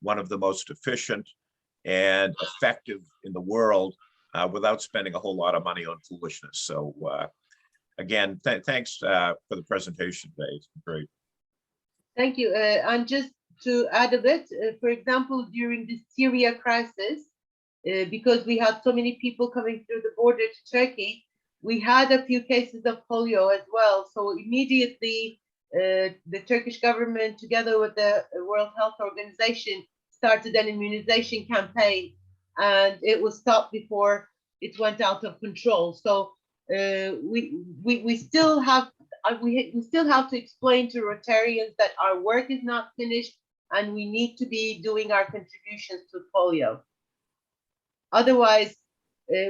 G: one of the most efficient and effective in the world without spending a whole lot of money on foolishness. So again, thanks for the presentation today. It's great.
D: Thank you. And just to add a bit, for example, during the Syria crisis, because we had so many people coming through the border to Turkey, we had a few cases of polio as well. So immediately, the Turkish government, together with the World Health Organization, started an immunization campaign, and it was stopped before it went out of control. So we still have to explain to Rotarians that our work is not finished, and we need to be doing our contributions to polio. Otherwise,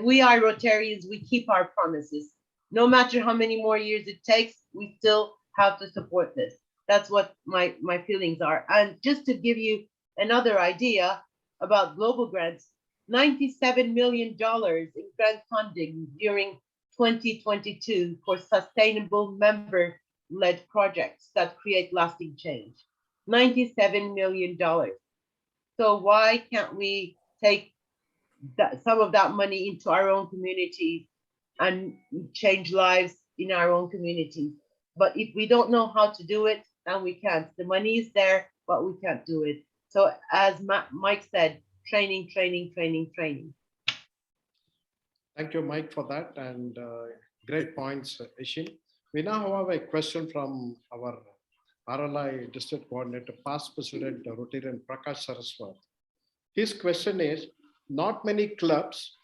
D: we are Rotarians, we keep our promises. No matter how many more years it takes, we still have to support this. That's what my feelings are. And just to give you another idea about global grants, $97 million in grant funding during 2022 for sustainable member-led projects that create lasting change. $97 million. So why can't we take some of that money into our own communities and change lives in our own communities? But if we don't know how to do it, then we can't. The money is there, but we can't do it. So as Mike said, training, training, training, training.
E: Thank you, Mike, for that, and great points, Yesim. We now have a question from our RLI District Coordinator, past President Rotarian Prakash Saraswat. His question is, not many clubs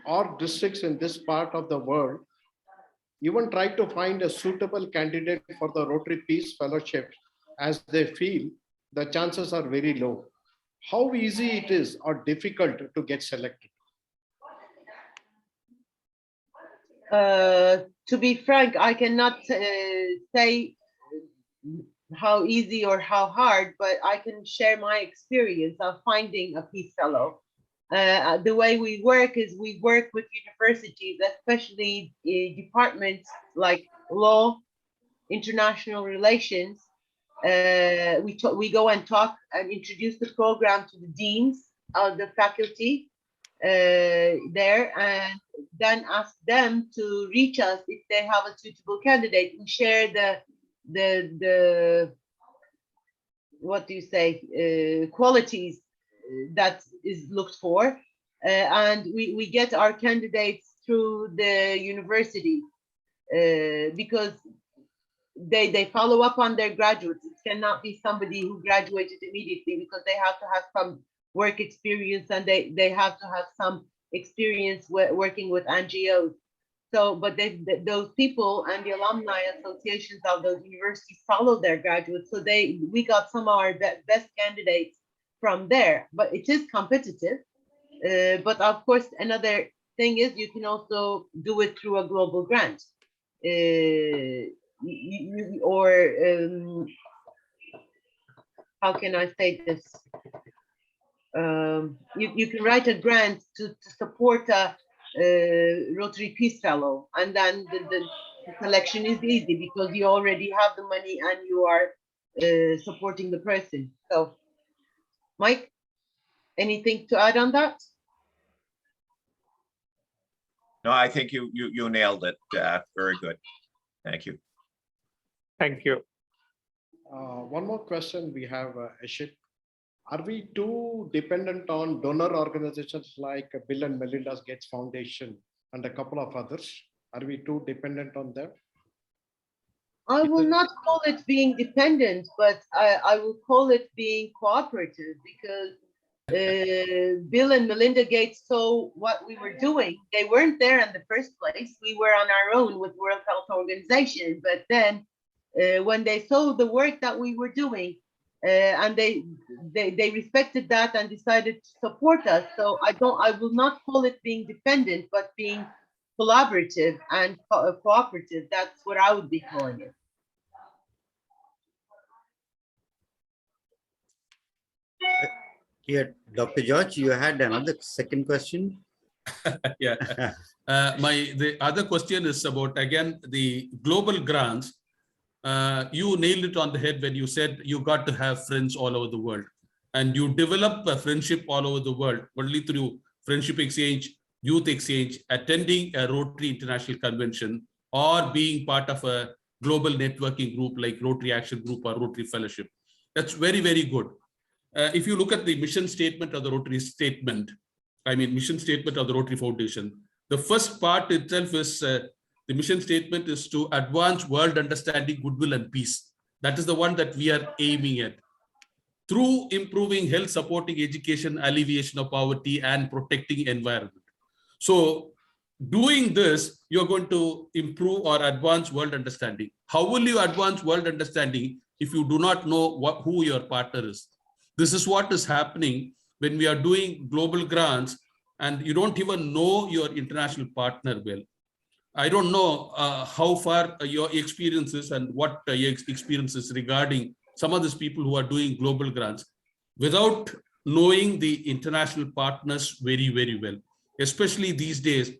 E: or districts in this part of the world even try to find a suitable candidate for the Rotary Peace Fellowship, as they feel the chances are very low. How easy it is or difficult to get selected?
D: To be frank, I cannot say how easy or how hard, but I can share my experience of finding a peace fellow. The way we work is we work with universities, especially departments like law, international relations. We go and talk and introduce the program to the deans of the faculty there, and then ask them to reach us if they have a suitable candidate. We share the what do you say, qualities that is looked for, and we get our candidates through the university because they follow up on their graduates. It cannot be somebody who graduated immediately, because they have to have some work experience, and they have to have some experience working with NGOs. So, but those people and the alumni associations of those universities follow their graduates. So we got some of our best candidates from there, but it is competitive. But of course, another thing is you can also do it through a global grant. How can I say this? You can write a grant to support a Rotary Peace Fellow, and then the selection is easy because you already have the money and you are supporting the person. So, Mike, anything to add on that?
G: No, I think you nailed it. Very good. Thank you.
C: Thank you.
E: One more question we have, Ashit. Are we too dependent on donor organizations like Bill and Melinda Gates Foundation and a couple of others? Are we too dependent on them?
D: I will not call it being dependent, but I will call it being cooperative, because Bill and Melinda Gates saw what we were doing. They weren't there in the first place. We were on our own with World Health Organization, but then when they saw the work that we were doing, and they respected that and decided to support us. So I will not call it being dependent, but being collaborative and cooperative. That's what I would be calling it.
A: Yeah, Dr. George, you had another second question.
B: Yeah. The other question is about, again, the global grants. You nailed it on the head when you said you got to have friends all over the world, and you develop a friendship all over the world only through friendship exchange, youth exchange, attending a Rotary International Convention, or being part of a global networking group like Rotary Action Group or Rotary Fellowship. That's very, very good. If you look at the mission statement of the Rotary statement, mission statement of the Rotary Foundation, the first part itself is the mission statement is to advance world understanding, goodwill, and peace. That is the one that we are aiming at. Through improving health, supporting education, alleviation of poverty, and protecting environment. So doing this, you're going to improve or advance world understanding. How will you advance world understanding if you do not know who your partner is? This is what is happening when we are doing global grants and you don't even know your international partner well. I don't know how far your experiences and what your experiences regarding some of these people who are doing global grants without knowing the international partners very, very well, especially these days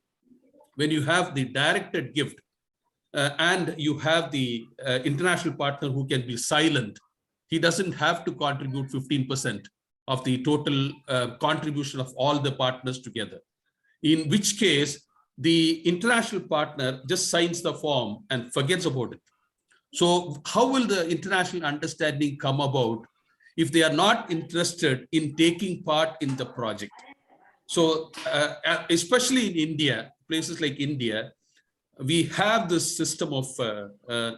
B: when you have the directed gift and you have the international partner who can be silent. He doesn't have to contribute 15% of the total contribution of all the partners together, in which case the international partner just signs the form and forgets about it. So how will the international understanding come about if they are not interested in taking part in the project? So especially in India, places like India, we have this system of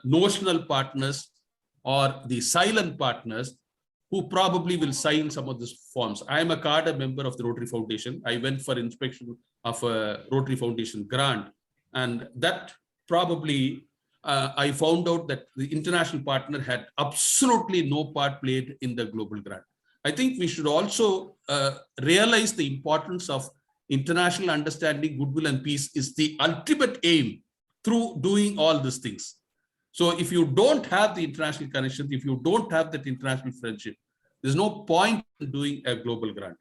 B: notional partners or the silent partners who probably will sign some of these forms. I am a cadre member of the Rotary Foundation. I went for inspection of a Rotary Foundation grant, and that probably I found out that the international partner had absolutely no part played in the global grant. I think we should also realize the importance of international understanding, goodwill, and peace is the ultimate aim through doing all these things. So if you don't have the international connections, if you don't have that international friendship, there's no point in doing a global grant.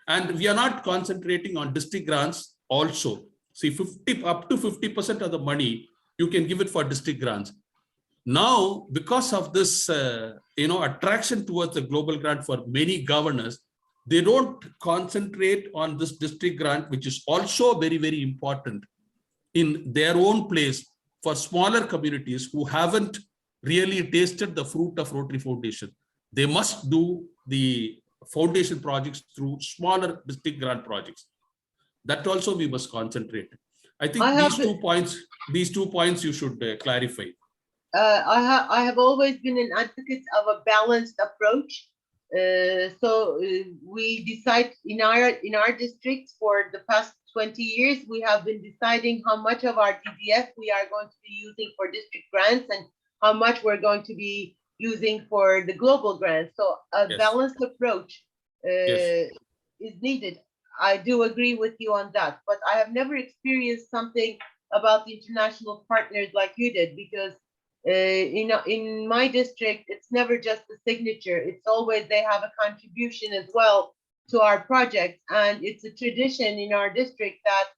B: And we are not concentrating on district grants also. See, up to 50% of the money, you can give it for district grants. Now, because of this attraction towards the global grant for many governors, they don't concentrate on this district grant, which is also very, very important in their own place for smaller communities who haven't really tasted the fruit of Rotary Foundation. They must do the foundation projects through smaller district grant projects. That also we must concentrate. I think these two points you should clarify.
D: I have always been an advocate of a balanced approach. So we decide in our district for the past 20 years, we have been deciding how much of our DDF we are going to be using for district grants and how much we're going to be using for the global grants. So a balanced approach is needed. I do agree with you on that, but I have never experienced something about the international partners like you did, because in my district, it's never just the signature. It's always they have a contribution as well to our project. And it's a tradition in our district that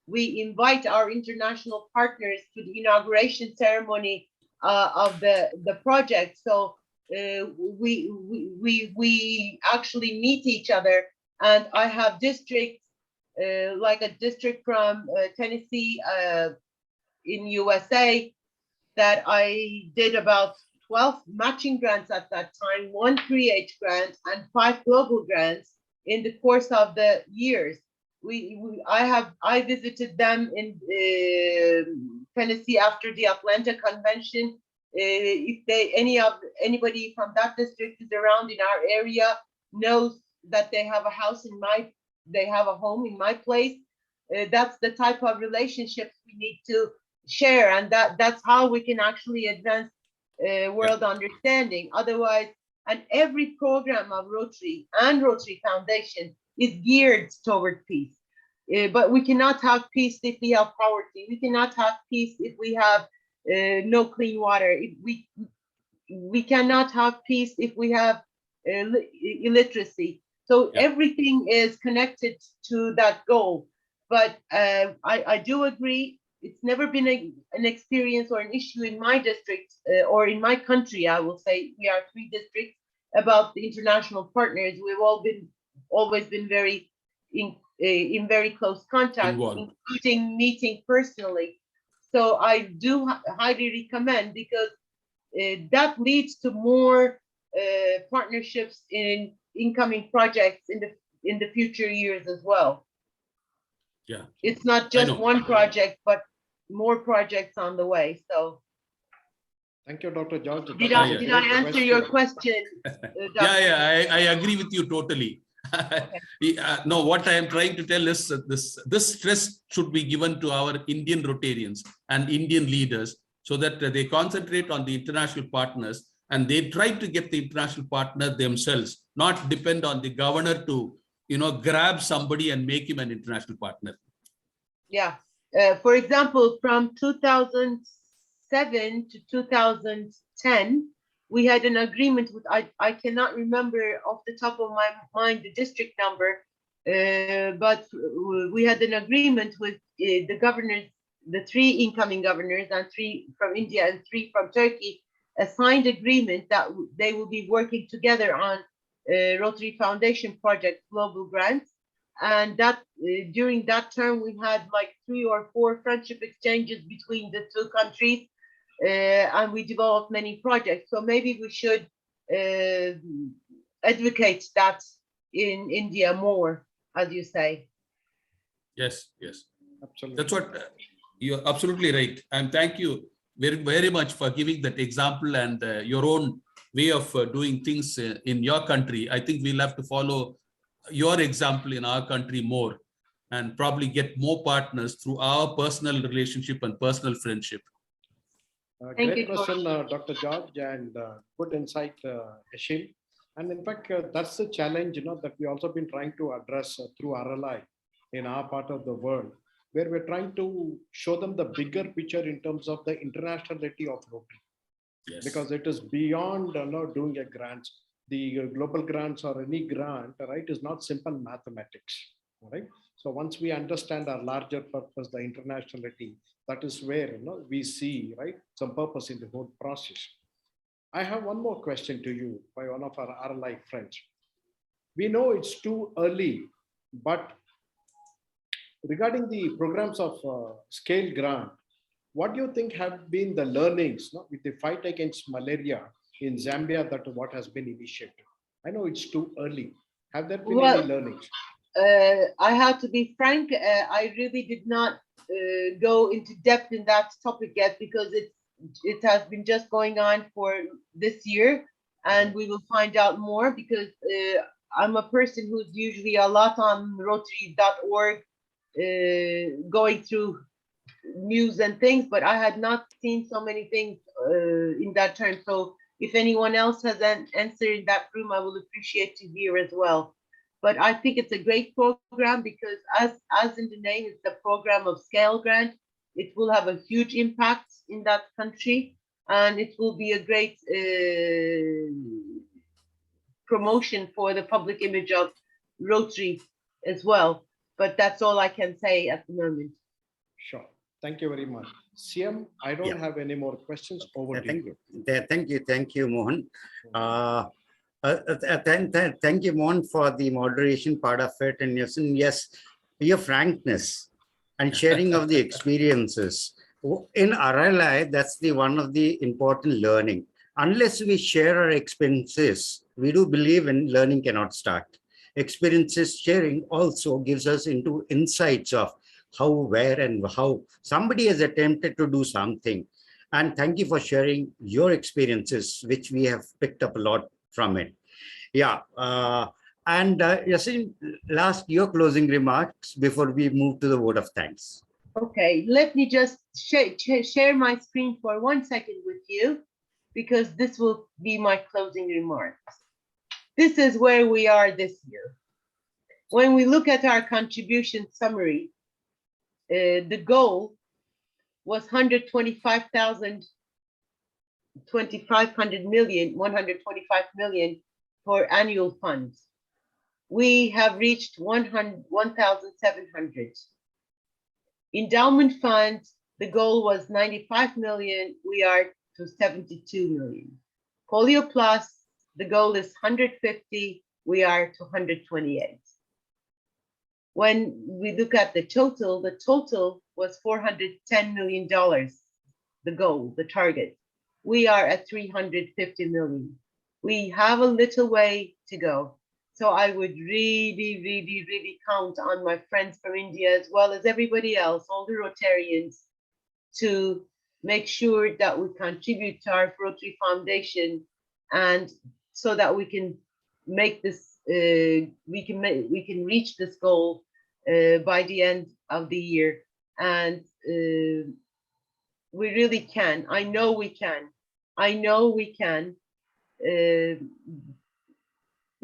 D: we invite our international partners to the inauguration ceremony of the project. So we actually meet each other. And I have districts, like a district from Tennessee in USA, that I did about 12 matching grants at that time, 1 3H grant and 5 global grants in the course of the years. I visited them in Tennessee after the Atlanta Convention. If anybody from that district is around in our area knows that they have a house they have a home in my place. That's the type of relationships we need to share, and that's how we can actually advance world understanding. Otherwise, and every program of Rotary and Rotary Foundation is geared toward peace. But we cannot have peace if we have poverty. We cannot have peace if we have no clean water. We cannot have peace if we have illiteracy. So everything is connected to that goal. But I do agree, it's never been an experience or an issue in my district or in my country. I will say we are 3 districts about the international partners. We've always been very in very close contact, including meeting personally. So I do highly recommend, because that leads to more partnerships in incoming projects in the future years as well.
B: Yeah,
D: it's not just one project, but more projects on the way. So
E: thank you, Dr. George.
D: Did I answer your question?
B: I agree with you totally. Okay. No, what I am trying to tell is that this stress should be given to our Indian Rotarians and Indian leaders, so that they concentrate on the international partners and they try to get the international partner themselves, not depend on the governor to grab somebody and make him an international partner.
D: Yeah. For example, from 2007 to 2010, we had an agreement with, I cannot remember off the top of my mind the district number, but we had an agreement with the governors, the 3 incoming governors, and 3 from India and 3 from Turkey, a signed agreement that they will be working together on Rotary Foundation project global grants. And that during that term, we had like 3 or 4 friendship exchanges between the 2 countries, and we developed many projects. So maybe we should advocate that in India more, as you say.
B: Yes, yes,
E: absolutely.
B: That's what you're absolutely right. And thank you very, very much for giving that example and your own way of doing things in your country. I think we'll have to follow your example in our country more, and probably get more partners through our personal relationship and personal friendship.
D: Thank
E: Great
D: you, George.
E: question, Dr. George, and good insight, Yesim. And in fact, that's the challenge, that we also been trying to address through RLI in our part of the world, where we're trying to show them the bigger picture in terms of the internationality of Rotary.
B: Yes.
E: Because it is beyond doing a grant. The global grants or any grant, right, is not simple mathematics, right? So once we understand our larger purpose, the internationality, that is where we see, right, some purpose in the whole process. I have one more question to you by one of our RLI friends. We know it's too early, but regarding the programs of scale grant, what do you think have been the learnings with the fight against malaria in Zambia, that what has been initiated? I know it's too early. Have there been any learnings?
D: I have to be frank, I really did not go into depth in that topic yet, because it has been just going on for this year, and we will find out more, because I'm a person who's usually a lot on Rotary.org, going through news and things, but I had not seen so many things in that term. So if anyone else has an answer in that room, I will appreciate to hear as well. But I think it's a great program, because as in the name, it's a program of scale grant. It will have a huge impact in that country, and it will be a great promotion for the public image of Rotary as well. But that's all I can say at the moment.
E: Sure. Thank you very much. CM, I don't have any more questions. Over to you.
A: Thank you, Mohan. Thank you, Mohan, for the moderation part of it. And yes, your frankness and sharing of the experiences. In RLI, that's one of the important learning. Unless we share our experiences, we do believe in learning cannot start. Experiences sharing also gives us into insights of how, where, and how somebody has attempted to do something. And thank you for sharing your experiences, which we have picked up a lot from it. Yeah. Yesim, last, your closing remarks before we move to the vote of thanks.
D: Okay, let me just share my screen for 1 second with you, because this will be my closing remarks. This is where we are this year. When we look at our contribution summary, the goal was 125 million for annual funds. We have reached 1,700. Endowment funds, the goal was 95 million. We are to 72 million. Polio Plus, the goal is 150. We are to 128. When we look at the total was $410 million, the goal, the target. We are at 350 million. We have a little way to go. So I would really count on my friends from India, as well as everybody else, all the Rotarians, to make sure that we contribute to our Rotary Foundation, and so that we can make this, we can reach this goal by the end of the year. And we really can. I know we can. I know we can.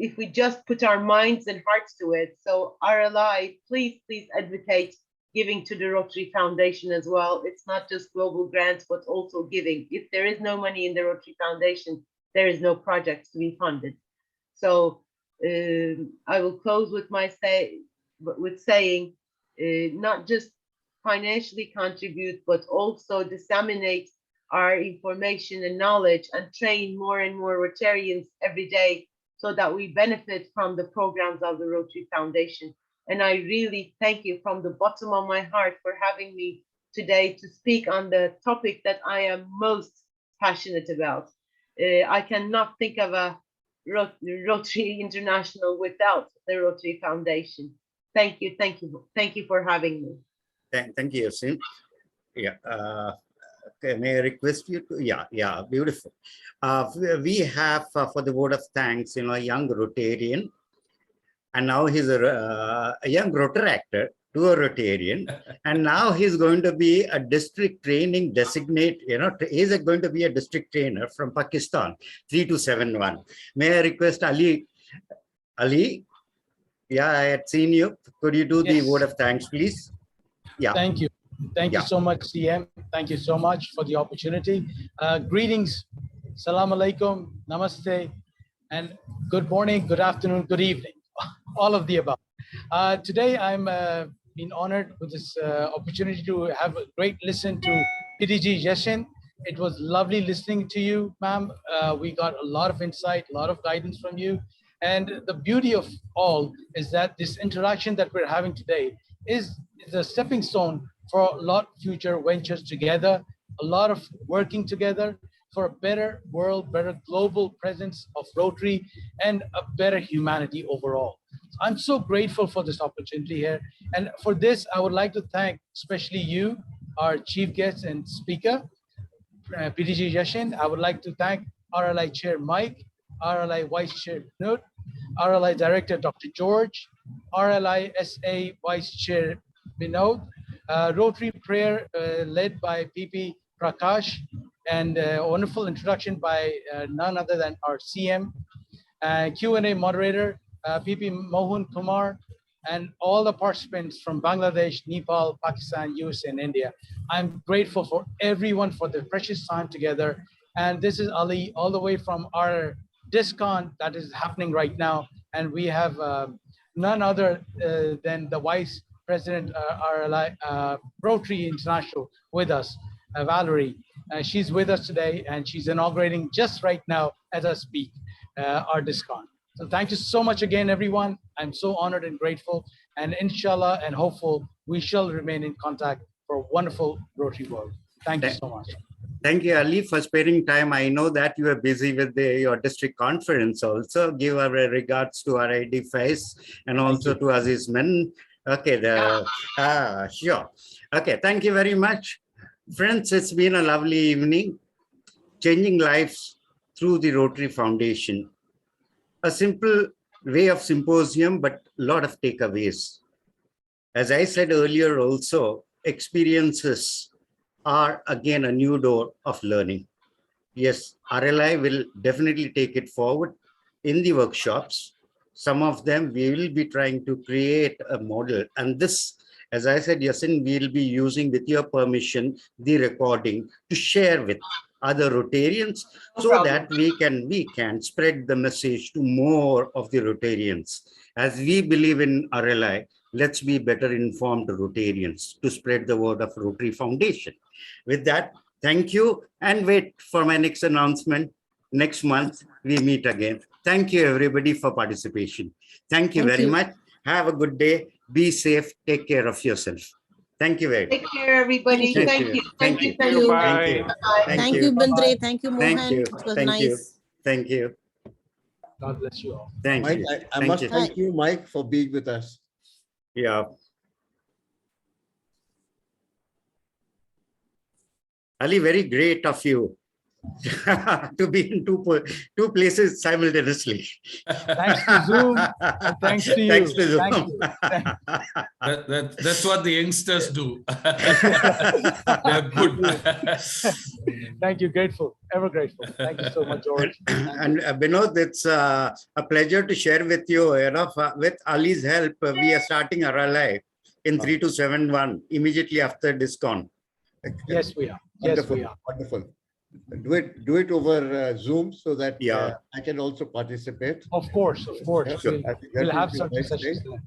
D: If we just put our minds and hearts to it. So RLI, please advocate giving to the Rotary Foundation as well. It's not just global grants, but also giving. If there is no money in the Rotary Foundation, there is no projects to be funded. So I will close with saying, not just financially contribute, but also disseminate our information and knowledge, and train more and more Rotarians every day, so that we benefit from the programs of the Rotary Foundation. And I really thank you from the bottom of my heart for having me today to speak on the topic that I am most passionate about. I cannot think of a Rotary International without the Rotary Foundation. Thank you for having me.
A: Thank you, Yesim. Yeah. May I request you to? Yeah, beautiful. We have for the vote of thanks, a young Rotarian, and now he's a young Rotary actor, to a Rotarian, and now he's going to be a district training designate, he's going to be a district trainer from Pakistan, 3271. May I request Ali? Ali, yeah, I had seen you. Could you do the
H: Yes.
A: word of thanks, please? Yeah.
H: Thank you. Thank you
A: Yeah.
H: so much, CM. Thank you so much for the opportunity. Greetings. Salam alaikum, namaste, and good morning, good afternoon, good evening, all of the above. Today, I'm being honored with this opportunity to have a great listen to PDG Yesim. It was lovely listening to you, ma'am. We got a lot of insight, a lot of guidance from you. And the beauty of all is that this interaction that we're having today is a stepping stone for a lot of future ventures together, a lot of working together for a better world, better global presence of Rotary, and a better humanity overall. I'm so grateful for this opportunity here. And for this, I would like to thank especially you, our chief guest and speaker, PDG Yesim. I would like to thank RLI Chair Mike, RLI Vice Chair Knut, RLI Director Dr. George, RLI SA Vice Chair Vinod, Rotary Prayer led by PP Prakash, and a wonderful introduction by none other than our CM, Q&A moderator, PP Mohan Kumar, and all the participants from Bangladesh, Nepal, Pakistan, US, and India. I'm grateful for everyone for their precious time together. And this is Ali, all the way from our DISCON that is happening right now. And we have none other than the Vice President, RLI, Rotary International with us, Valerie. She's with us today, and she's inaugurating just right now as I speak, our DISCON. So thank you so much again, everyone. I'm so honored and grateful, and inshallah and hopeful, we shall remain in contact for a wonderful Rotary world. Thank you so much.
A: Thank you, Ali, for sparing time. I know that you are busy with your district conference also. Give our regards to our ID Faiz and also to Aziz Men. Okay, sure. Okay, thank you very much. Friends, it's been a lovely evening, changing lives through the Rotary Foundation. A simple way of symposium, but a lot of takeaways. As I said earlier also, experiences are again a new door of learning. Yes, RLI will definitely take it forward in the workshops. Some of them we will be trying to create a model, and this, as I said, Yesim, we'll be using, with your permission, the recording to share with other Rotarians so that we can spread the message to more of the Rotarians. As we believe in RLI, let's be better informed Rotarians to spread the word of Rotary Foundation. With that, thank you, and wait for my next announcement. Next month, we meet again. Thank you, everybody, for participation. Thank you very much. Have a good day. Be safe. Take care of yourself. Thank you very much.
D: Take care, everybody. Thank you.
A: Thank you.
C: Thank you.
A: Thank you.
I: Thank you, Bandre. Thank you, Mohan.
A: Thank you.
I: It was
A: Thank you.
I: nice.
A: Thank you.
H: God bless you all.
A: Thank
F: Mike,
A: you.
F: I must thank you, Mike, for being with us.
A: Yeah. Ali, very great of you to be in two places simultaneously.
H: Thanks to Zoom. And thanks to you.
A: Thanks to Zoom.
H: Thank you.
B: That's what the youngsters do. They're good.
H: Thank you. Grateful. Ever grateful. Thank you so much, George.
A: And Vinod, it's a pleasure to share with you. With Ali's help, we are starting RLI in 3271 immediately after DISCON.
H: Yes, we are. Yes,
F: Wonderful.
H: we are.
F: Wonderful. Do it over Zoom so that I can also participate.
H: Of course, of course.
A: Sure.
F: I think that
H: We'll
F: will
H: have
F: be
H: some
F: nice
H: sessions.
F: thing.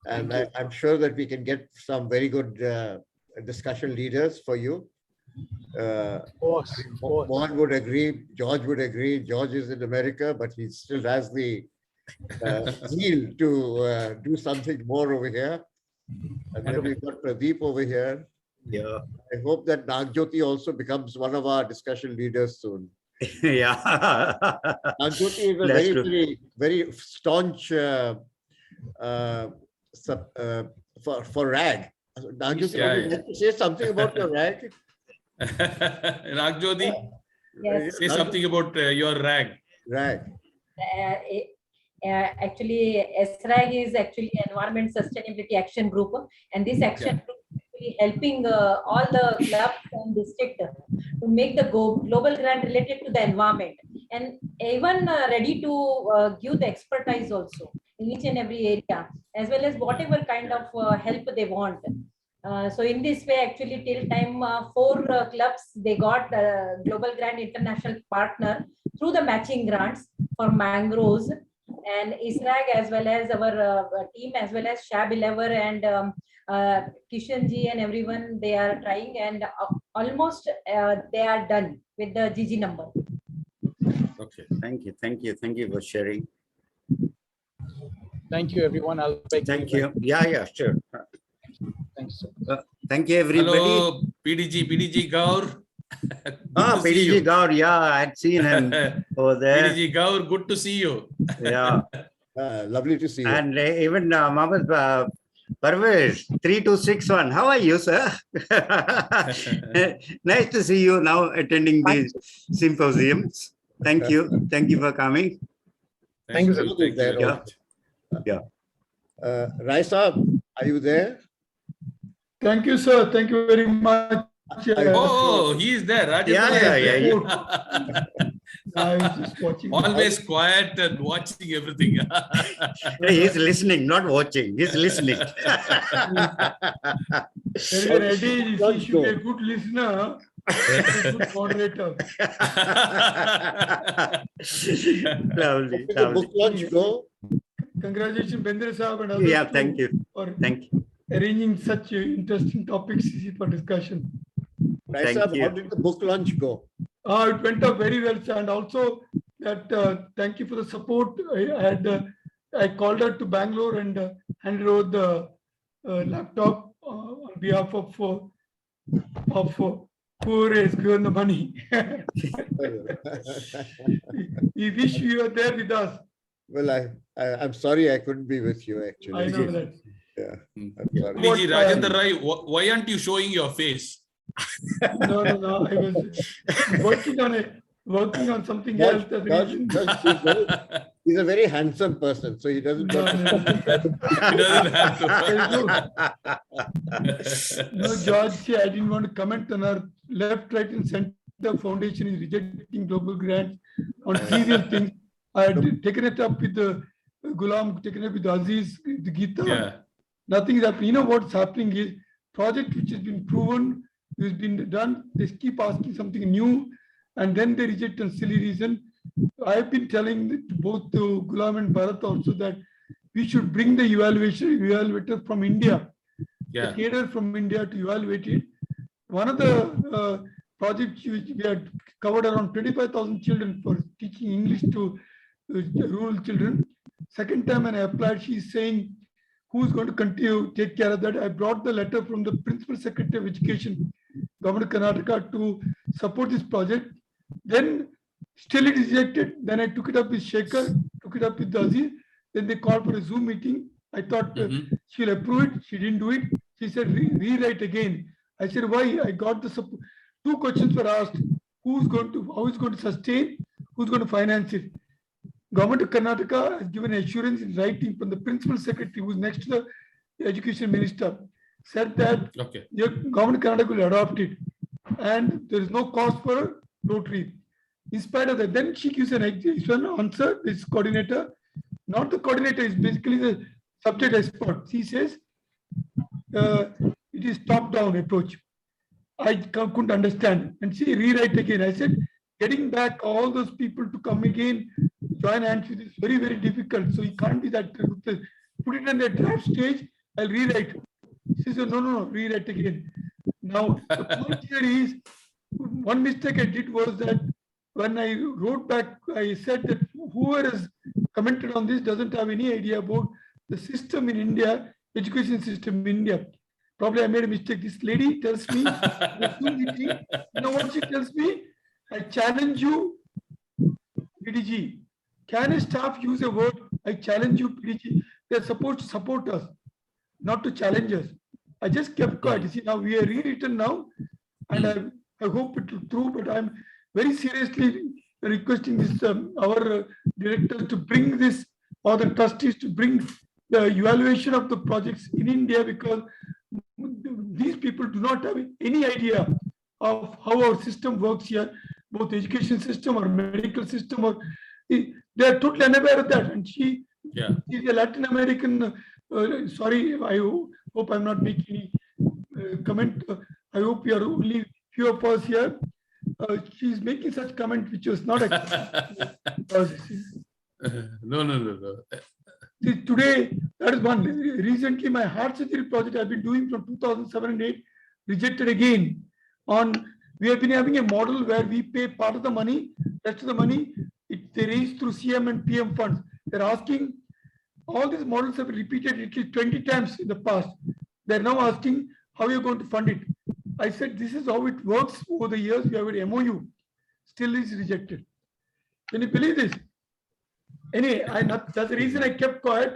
F: And I'm sure that we can get some very good discussion leaders for you.
H: Of course.
F: Mohan would agree, George would agree. George is in America, but he still has the zeal to do something more over here. And then we've got Pradeep over here.
A: Yeah.
F: I hope that Nagjoti also becomes one of our discussion leaders soon.
A: Yeah.
F: Nagjoti is a very, very staunch for RAG. Nagjoti, would you like to say something about your RAG?
B: Nagjoti,
J: Yes.
B: say something about your RAG.
F: RAG.
J: Actually, SRAG is actually Environment Sustainability Action Group, and this action group is actually helping all the clubs and district to make the global grant related to the environment, and even ready to give the expertise also in each and every area, as well as whatever kind of help they want. So in this way, actually, till time 4 clubs, they got Global Grant International Partner through the matching grants for mangroves, and ISRAG, as well as our team, as well as Shab 11 and Kishan ji and everyone, they are trying, and almost they are done with the GG number.
A: Okay, thank you for sharing.
H: Thank you, everyone. I'll take
A: Thank you. Yeah, sure.
H: Thanks.
A: Thank you, everybody.
B: Hello, PDG Gaur.
A: PDG Gaur, yeah, I had seen him over there.
B: PDG Gaur, good to see you.
A: Yeah.
F: Lovely to see you.
A: And even Mohammed Parvez, 3261. How are you, sir? Nice to see you now attending these symposiums. Thank you. Thank you for coming.
B: Thank you.
A: Yeah.
F: RLISA, are you there?
K: Thank you, sir. Thank you very much.
B: Oh, he is there. Rajendra
A: Yeah.
K: I was just watching.
B: Always quiet and watching everything.
A: He's listening, not watching. He's listening.
K: Very ready. He should be a good listener, a good moderator.
A: Lovely.
F: The book launch go?
K: Congratulations, Bendre Saab and others.
A: Yeah, thank you.
K: For
A: arranging
K: such interesting topics for discussion.
F: RLISA, how did the book launch go?
K: It went up very well, sir. And also that thank you for the support. I called her to Bangalore and handed over the laptop on behalf of who has given the money. We wish you were there with us.
F: Well, I'm sorry I couldn't be with you, actually.
K: I know that.
F: Yeah, I'm sorry.
B: PDG Rajendra Rai, why aren't you showing your face?
K: No. I was working on something else.
F: He's a very handsome person, so he doesn't.
B: He doesn't have
K: to. No, George, I didn't want to comment on our left, right, and center foundation is rejecting global grants on trivial things. I had taken it up with the Gulam, taken it with Aziz, the Gita.
B: Yeah.
K: Nothing is happening. You know what's happening is project which has been proven, has been done, they keep asking something new, and then they reject on silly reason. I've been telling both to Gulam and Bharat also that we should bring the evaluator from India, the cadre from India to evaluate it. One of the projects which we had covered around 25,000 children for teaching English to rural children. Second time when I applied, she's saying, who's going to continue take care of that? I brought the letter from the Principal Secretary of Education, Government of Karnataka, to support this project. Then still it is rejected. Then I took it up with Shekhar, took it up with Aziz. Then they called for a Zoom meeting. I thought she'll approve it. She didn't do it. She said, rewrite again. I said, why? I got the support. 2 questions were asked. How is going to sustain? Who's going to finance it? Government of Karnataka has given assurance in writing from the Principal Secretary, who is next to the Education Minister, said that the Government of Karnataka will adopt it. And there is no cost for Rotary. In spite of that, then she gives an answer, this coordinator, not the coordinator, is basically the subject expert. She says, it is top-down approach. I couldn't understand. And she rewrite again. I said, getting back all those people to come again, join hands with it is very, very difficult. So it can't be that. Put it on the draft stage, I'll rewrite. She said, no, rewrite again. Now, the point here is, one mistake I did was that when I wrote back, I said that whoever has commented on this doesn't have any idea about the system in India, education system in India. Probably I made a mistake. This lady tells me, you know what she tells me? I challenge you, PDG. Can a staff use a word? I challenge you, PDG. They're supposed to support us, not to challenge us. I just kept quiet. You see, now we are rewritten now, and I hope it will through, but I'm very seriously requesting this our directors to bring this or the trustees to bring the evaluation of the projects in India, because these people do not have any idea of how our system works here, both education system or medical system, or they are totally unaware of that. And she's a Latin American. Sorry, I hope I'm not making any comment. I hope you are only few of us here. She's making such comment which was not
B: No.
K: See, today, that is one. Recently, my heart surgery project I've been doing from 2007 and 8, rejected again. We have been having a model where we pay part of the money, rest of the money they raise through CM and PM funds. They're asking, all these models have been repeated at least 20 times in the past. They're now asking, how are you going to fund it? I said, this is how it works over the years. We have an MOU, still is rejected. Can you believe this? Anyway, that's the reason I kept quiet.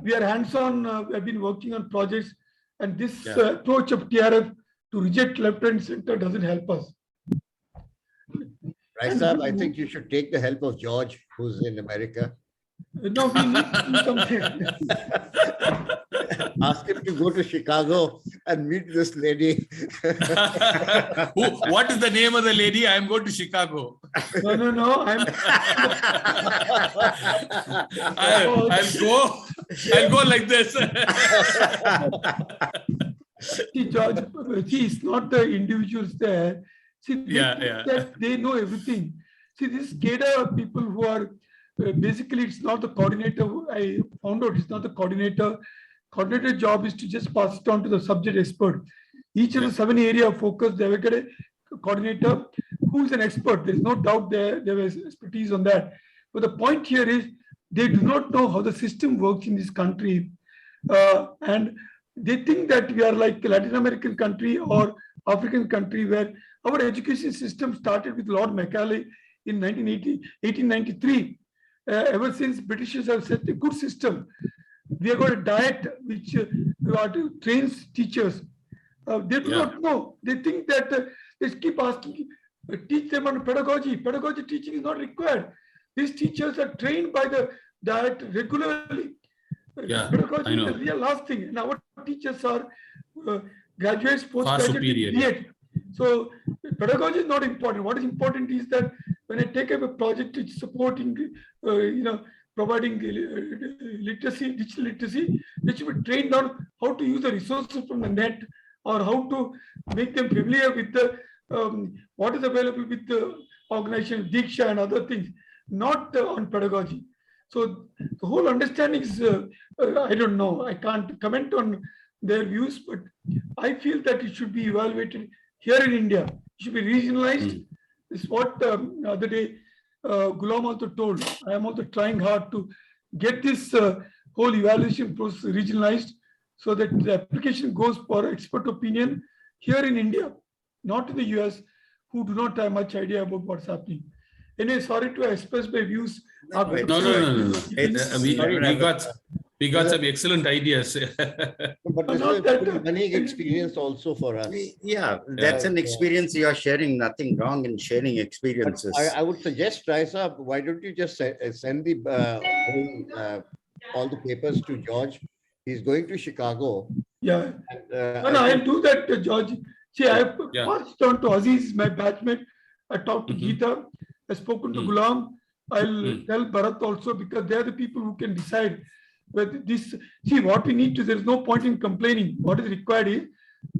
K: We are hands-on. We have been working on projects, and this approach of TRF to reject left and center doesn't help us.
F: RLISA, I think you should take the help of George, who's in America.
K: No, we need to do something.
F: Ask him to go to Chicago and meet this lady.
B: What is the name of the lady? I'm going to Chicago.
K: No.
B: I'll go like this.
K: See, George, it's not the individuals there. See, they know everything. See, this CADA people who are basically, it's not the coordinator. I found out it's not the coordinator. Coordinator job is to just pass it on to the subject expert. Each of the 7 area of focus, they have got a coordinator who is an expert. There is no doubt there was expertise on that. But the point here is they do not know how the system works in this country. And they think that we are like a Latin American country or African country where our education system started with Lord Macaulay in 1893. Ever since Britishers have set a good system. We have got a diet which trains teachers. They do not know. They think that they keep asking, teach them on pedagogy. Pedagogy teaching is not required. These teachers are trained by the diet regularly. Pedagogy is the real last thing. And our teachers are graduates, postgraduate. So pedagogy is not important. What is important is that when I take up a project which is supporting, providing literacy, digital literacy, they should be trained on how to use the resources from the net or how to make them familiar with the what is available with the organization, Diksha and other things, not on pedagogy. So the whole understanding is, I don't know, I can't comment on their views, but I feel that it should be evaluated here in India. It should be regionalized. This is what the other day Gulam also told. I am also trying hard to get this whole evaluation process regionalized so that the application goes for expert opinion here in India, not in the US, who do not have much idea about what's happening. Anyway, sorry to express my views.
B: No. We got some excellent ideas.
F: But this is a learning experience also for us.
A: Yeah, that's an experience you are sharing. Nothing wrong in sharing experiences.
F: I would suggest, RLISA, why don't you just send the all the papers to George? He's going to Chicago.
K: Yeah. And, I'll do that, George. See, I have passed on to Aziz, my batchmate. I talked to Geeta. I've spoken to Gulam. I'll tell Bharat also, because they're the people who can decide whether this. See, what we need to, there's no point in complaining. What is required is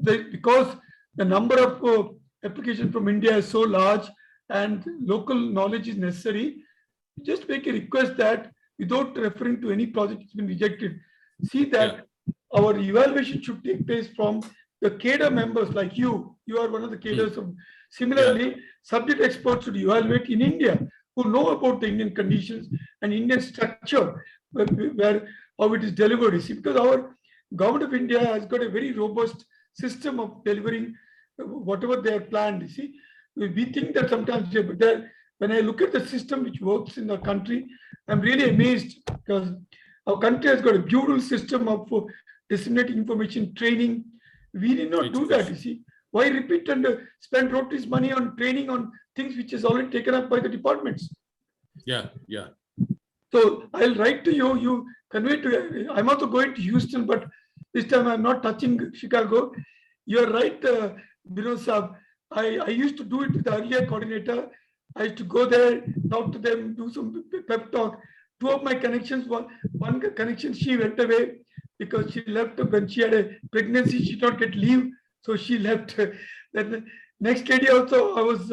K: that because the number of applications from India is so large and local knowledge is necessary, just make a request that without referring to any project that's been rejected, see that our evaluation should take place from the CADA members like you. You are one of the cadres. Similarly, subject experts should evaluate in India who know about the Indian conditions and Indian structure where how it is delivered. You see, because our government of India has got a very robust system of delivering whatever they have planned. You see, we think that sometimes, but when I look at the system which works in the country, I'm really amazed because our country has got a beautiful system of disseminating information, training. We did not do that, you see. Why repeat and spend Rotary's money on training on things which is already taken up by the departments?
B: Yeah.
K: So I'll write to you. You convey to. I'm also going to Houston, but this time I'm not touching Chicago. You're right, Binod Saab. I used to do it with the earlier coordinator. I used to go there, talk to them, do some pep talk. Two of my connections, one connection, she went away because she left when she had a pregnancy. She did not get leave, so she left. Then the next lady also, I was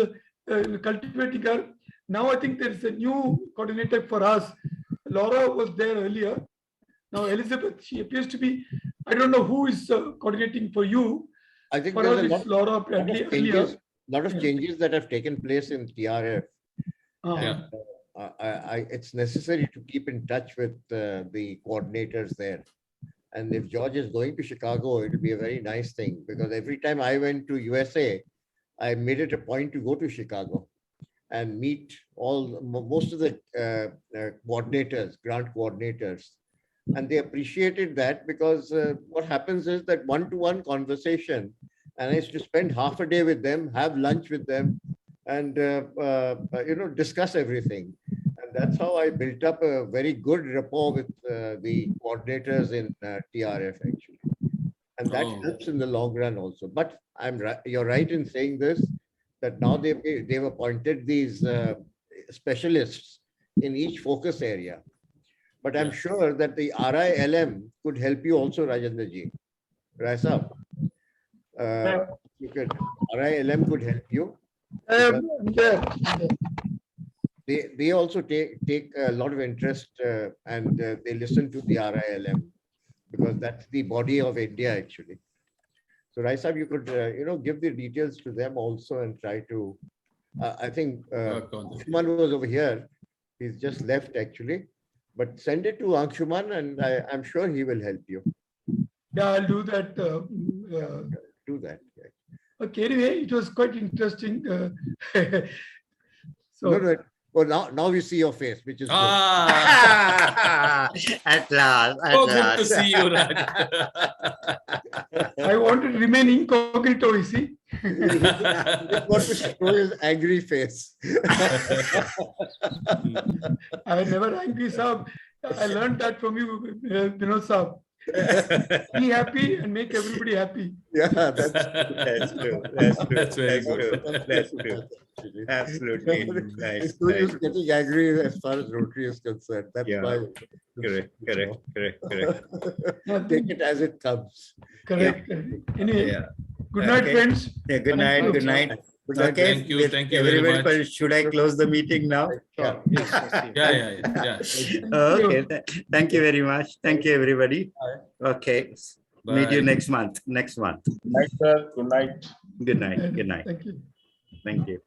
K: cultivating her. Now I think there's a new coordinator for us. Laura was there earlier. Now Elizabeth, she appears to be, I don't know who is coordinating for you.
F: I think
K: For
F: there's
K: us,
F: a
K: it's Laura
F: lot of changes that have taken place in TRF.
B: Yeah.
F: It's necessary to keep in touch with the coordinators there. And if George is going to Chicago, it'll be a very nice thing, because every time I went to USA, I made it a point to go to Chicago and meet most of the coordinators, grant coordinators. And they appreciated that, because what happens is that one-to-one conversation, and I used to spend half a day with them, have lunch with them, and discuss everything. And that's how I built up a very good rapport with the coordinators in TRF, actually. And that helps in the long run also. But you're right in saying this, that now they've appointed these specialists in each focus area. But I'm sure that the RILM could help you also, Rajendra ji. RISA. RILM could help you. They also take a lot of interest and they listen to the RILM, because that's the body of India, actually. So Raisa, you could give the details to them also and try to. I think Anshuman was over here. He's just left, actually. But send it to Anshuman, and I'm sure he will help you.
K: Yeah, I'll do that.
F: Do that. Yeah.
K: Okay, anyway, it was quite interesting. So,
F: no. Well, now we see your face, which is good.
A: At last.
B: Good to see you, Raj.
K: I wanted to remain incognito, you see.
F: He want to show his angry face.
K: I never angry, Saab. I learned that from you, Binod Saab. Be happy and make everybody happy.
F: Yeah, that's true.
B: That's very good.
A: That's true. Absolutely. Nice.
F: So you're getting angry as far as Rotary is concerned. That's why.
A: Correct.
F: Take it as it comes.
K: Correct. Anyway, good night, friends.
A: Yeah, good night. Good night. Okay.
B: Thank you very much.
A: Should I close the meeting now?
B: Yeah.
A: Okay. Thank you very much. Thank you, everybody. Okay.
B: Bye.
A: Meet you next month.
L: Good night, sir. Good night.
A: Good night. Good night.
K: Thank you.
A: Thank you.